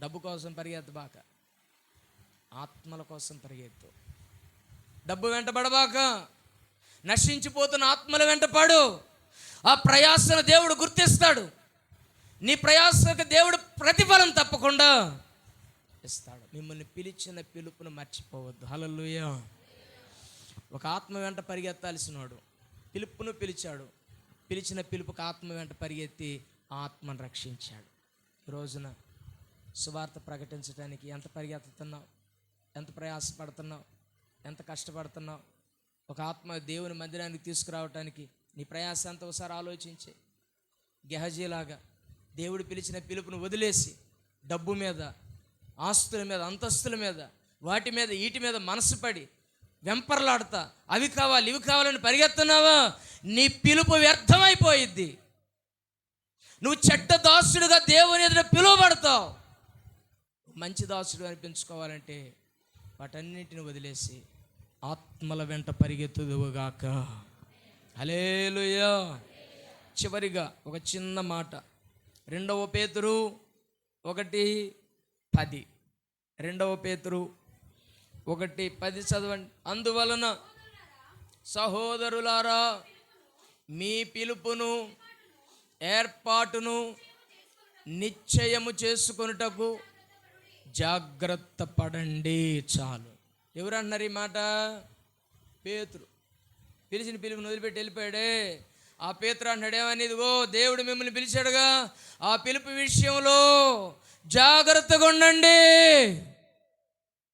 డబ్బు కోసం పరిగెత్తు బాక, ఆత్మల కోసం పరిగెత్తు. డబ్బు వెంటబడబాక, నశించిపోతున్న ఆత్మల వెంటపడు. ఆ ప్రయాసను దేవుడు గుర్తిస్తాడు. నీ ప్రయాసకు దేవుడు ప్రతిఫలం తప్పకుండా ఇస్తాడు. మిమ్మల్ని పిలిచిన పిలుపును మర్చిపోవద్దు. హల్లెలూయా. ఒక ఆత్మ వెంట పరిగెత్తాల్సిన వాడు పిలుపును పిలిచాడు. పిలిచిన పిలుపుకు ఆత్మ వెంట పరిగెత్తి ఆత్మను రక్షించాడు. ఈ రోజున సువార్త ప్రకటించడానికి ఎంత పరిగెత్తుతున్నావు, ఎంత ప్రయాసపడుతున్నావు, ఎంత కష్టపడుతున్నావు? ఒక ఆత్మ దేవుని మందిరానికి తీసుకురావటానికి నీ ప్రయాస ఎంత ఒకసారి ఆలోచించే. గెహజీలాగా దేవుడు పిలిచిన పిలుపును వదిలేసి డబ్బు మీద, ఆస్తుల మీద, అంతస్తుల మీద, వాటి మీద, వీటి మీద మనసు పడి వెంపర్లాడుతా అవి కావాలి ఇవి కావాలని పరిగెత్తున్నావా? నీ పిలుపు వ్యర్థమైపోయిద్ది. నువ్వు చెడ్డ దాసుడుగా దేవుని ఎదుట పిలువబడతావు. మంచి దాసుడు అనిపించుకోవాలంటే వాటన్నింటిని వదిలేసి ఆత్మల వెంట పరిగెత్తుదువుగాక. హల్లెలూయా. చివరిగా ఒక చిన్న మాట, 2 పేతురు 1:10. 2 పేతురు 1:10 చదవండి. అందువలన సహోదరులారా, మీ పిలుపును ఏర్పాటును నిశ్చయము చేసుకొనుటకు జాగ్రత్త పడండి. చాలు. ఎవరు అన్నారు ఈ మాట? పేతురు. పిలిచిన పిలుపుని వదిలిపెట్టి వెళ్ళిపోయాడే ఆ పేతురు అంటున్నాడు ఏమని, ఇదిగో దేవుడు మిమ్మల్ని పిలిచాడుగా, ఆ పిలుపు విషయంలో జాగ్రత్తగా ఉండండి.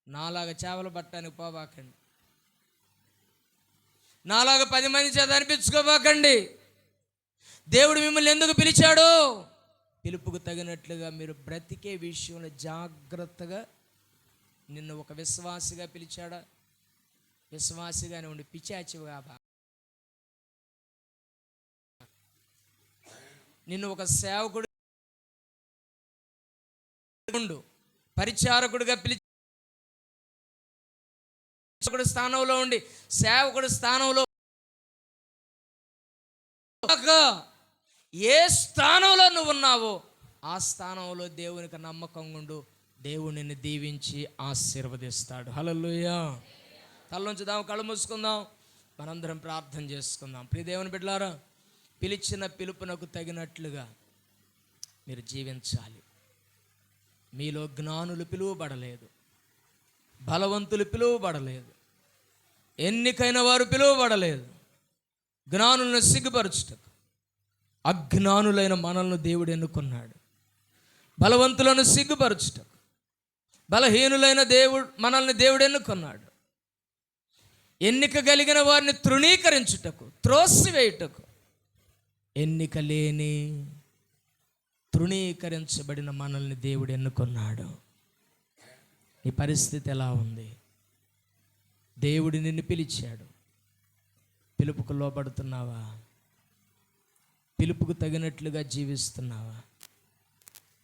నాలాగా చేపలు పట్టడానికి పోబాకండి, నాలాగా 10 మంది చేత అనిపించుకోబాకండి. దేవుడు మిమ్మల్ని ఎందుకు పిలిచాడు? పిలుపుకు తగినట్లుగా మీరు బ్రతికే విషయంలో జాగ్రత్తగా. నిన్ను ఒక విశ్వాసిగా పిలిచాడా? విశ్వాసిగానే ఉండి పిచాచిగా నిన్ను ఒక సేవకుడు ఉండు, పరిచారకుడిగా పిలిచి స్థానంలో ఉండి సేవకుడి స్థానంలో ఏ స్థానంలో నువ్వు ఉన్నావో ఆ స్థానంలో దేవునికి నమ్మకంగా ఉండు. దేవుడు నిన్ను దీవించి ఆశీర్వదిస్తాడు. హల్లెలూయా. తలలోంచుదాం, కళ్ళు మూసుకుందాం, మనందరం ప్రార్థన చేసుకుందాం. ప్రియ దేవుని బిడ్డలారా, పిలిచిన పిలుపునకు తగినట్లుగా మీరు జీవించాలి. మీలో జ్ఞానులు పిలువబడలేదు, బలవంతులు పిలువబడలేదు, ఎన్నికైన వారు పిలువబడలేదు. జ్ఞానులను సిగ్గుపరచుటకు అజ్ఞానులైన మనల్ని దేవుడు ఎన్నుకున్నాడు. బలవంతులను సిగ్గుపరచుటకు బలహీనులైన మనల్ని దేవుడు ఎన్నుకున్నాడు. ఎన్నిక కలిగిన వారిని తృణీకరించుటకు, త్రోసివేయుటకు ఎన్నిక లేని తృణీకరించబడిన మనల్ని దేవుడు ఎన్నుకున్నాడు. నీ పరిస్థితి ఎలా ఉంది? దేవుడు నిన్ను పిలిచాడు. పిలుపుకు లోబడుతున్నావా? పిలుపుకు తగినట్లుగా జీవిస్తున్నావా?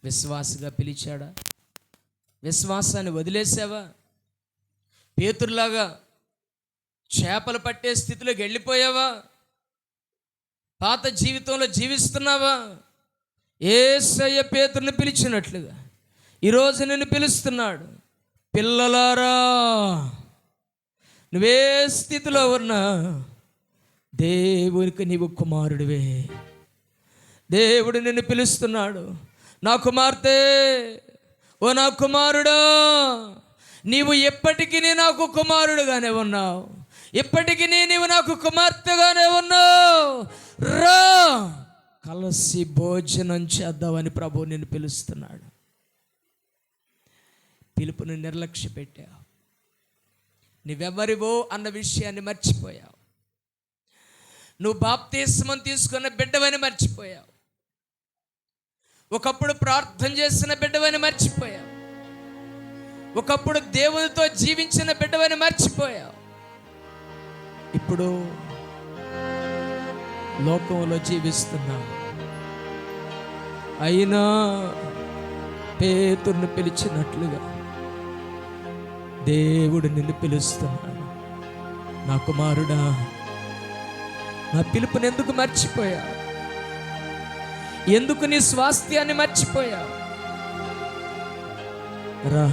విశ్వాసిగా పిలిచాడా? విశ్వాసాన్ని వదిలేసావా? పేతురులాగా చేపలు పట్టే స్థితిలోకి వెళ్ళిపోయావా? పాత జీవితంలో జీవిస్తున్నావా? యేసయ్య పేతురుని పిలిచినట్లుగా ఈరోజు నిన్ను పిలుస్తున్నాడు. పిల్లలారా, నువ్వే స్థితిలో ఉన్నా దేవునికి నీవు కుమారుడివే. దేవుడు నిన్ను పిలుస్తున్నాడు. నా కుమార్తె, ఓ నా కుమారుడా, నీవు ఎప్పటికీ నాకు కుమారుడుగానే ఉన్నావు. ఎప్పటికీ నీవు నాకు కుమార్తెగానే ఉన్నావు. రా, కలిసి భోజనం చేద్దామని ప్రభువు నిన్ను పిలుస్తున్నాడు. పిలుపుని నిర్లక్ష్య పెట్టావు. నువ్వెవరివో అన్న విషయాన్ని మర్చిపోయావు. నువ్వు బాప్తిస్మం తీసుకున్న బిడ్డవని మర్చిపోయావు. ఒకప్పుడు ప్రార్థన చేసిన బిడ్డవని మర్చిపోయావు. ఒకప్పుడు దేవునితో జీవించిన బిడ్డవని మర్చిపోయావు. ఇప్పుడు లోకంలో జీవిస్తున్నావు. అయినా పేతురుని పిలిచినట్లుగా దేవుడు నిన్ను పిలుస్తున్నాడు. నా కుమారుడా, నా పిలుపుని ఎందుకు మర్చిపోయావు? ఎందుకు నీ స్వాస్థ్యాన్ని మర్చిపోయావు? రా,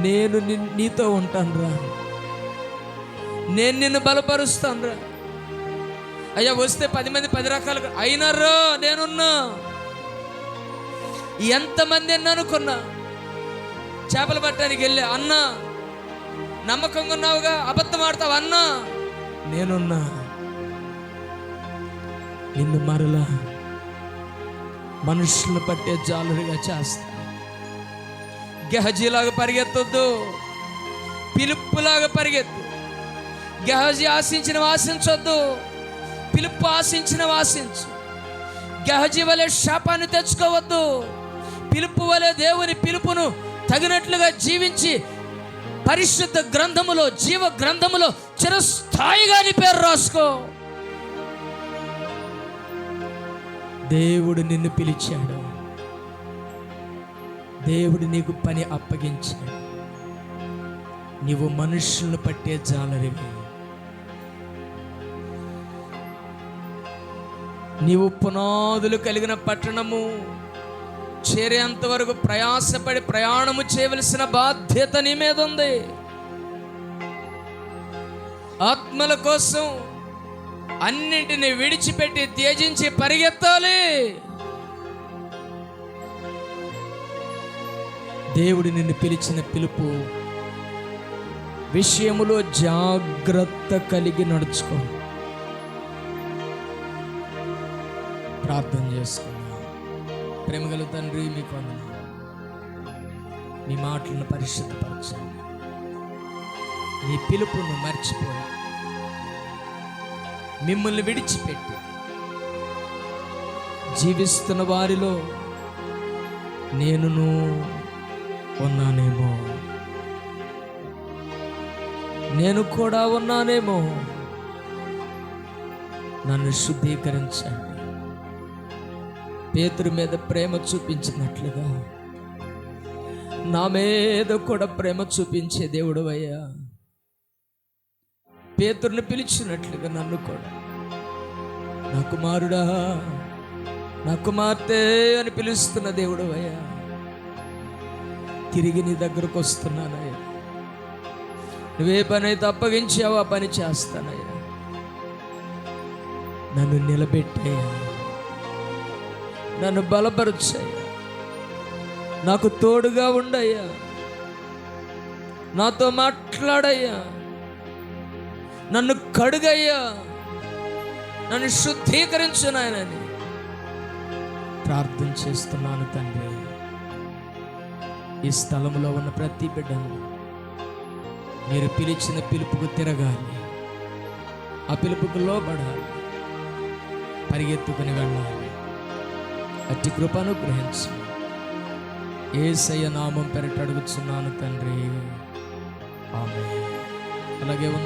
నేను నీతో ఉంటాను. రా, నేను నిన్ను బలపరుస్తాను. రా అయ్యా, వస్తే 10 మంది 10 రకాలుగా అయినా రా, నేనున్నా. ఎంతమంది అని అనుకున్నా, చేపలు పట్టడానికి వెళ్ళి అన్నా, నమ్మకంగా ఉన్నావుగా, అబద్ధం ఆడతావు అన్నా, నేనున్నా. నిన్ను మరలా మనుషులను పట్టే జాలుడిగా చేస్తా. గెహజీలాగా పరిగెత్తొద్దు, పిలుపులాగా పరిగెత్తు. గెహజీ ఆశించిన ఆశించొద్దు, పిలుపు ఆశించిన ఆశించు. గెహజీ వలె శాపాన్ని తెచ్చుకోవద్దు. పిలుపు వలె దేవుని పిలుపును తగినట్లుగా జీవించి పరిశుద్ధ గ్రంథములో, జీవ గ్రంథములో చిరస్థాయిగా నీ పేరు రాసుకో. దేవుడు నిన్ను పిలిచాడు. దేవుడు నీకు పని అప్పగించాడు. నీవు మనుషులను పట్టే జాలరివి. నీవు పునాదులు కలిగిన పట్టణము చేరేంత వరకు ప్రయాసపడి ప్రయాణము చేయవలసిన బాధ్యత నీ మీద ఉంది. ఆత్మల కోసం అన్నింటినీ విడిచిపెట్టి త్యజించి పరిగెత్తాలి. దేవుడు నిన్ను పిలిచిన పిలుపు విషయములో జాగ్రత్త కలిగి నడుచుకో. ప్రార్థన చేసుకున్నా. ప్రేమగల తండ్రి, మీకు వందనాలు. మీ మాటలను పరిశుద్ధపరచండి. మీ పిలుపును మర్చిపోయి మిమ్మల్ని విడిచిపెట్టి జీవిస్తున్న వారిలో నేనును ఉన్నానేమో, నేను కూడా ఉన్నానేమో. నన్ను శుద్ధీకరించండి. పేతురు మీద ప్రేమ చూపించినట్లుగా నా మీద కూడా ప్రేమ చూపించే దేవుడు అయ్యా. పేతురుని పిలిచినట్లుగా నన్ను కూడా నా కుమారుడా, నా కుమార్తె అని పిలుస్తున్న దేవుడు అయ్యా. తిరిగి నీ దగ్గరకు వస్తున్నానయ్యా. నువ్వే పని అయితే అప్పగించావో ఆ పని చేస్తానయ్యా. నన్ను నిలబెట్టయ్యా. నన్ను బలపరచయ్యా, నాకు తోడుగా ఉండయ్యా, నాతో మాట్లాడయ్యా, నన్ను కడుగయ్యా, నన్ను శుద్ధీకరించు నాయనని ప్రార్థన చేస్తున్నాను తండ్రి. ఈ స్థలంలో ఉన్న ప్రతి బిడ్డను మీరు పిలిచిన పిలుపుకు తిరగాలి, ఆ పిలుపుకు లోబడాలి, పరిగెత్తుకుని వెళ్ళాలి. అట్టి కృపను గ్రహించు. యేసయ్య నామం పేరిట అడుగుచున్నాను తండ్రి, ఆమేన్. అలాగే ఉన్న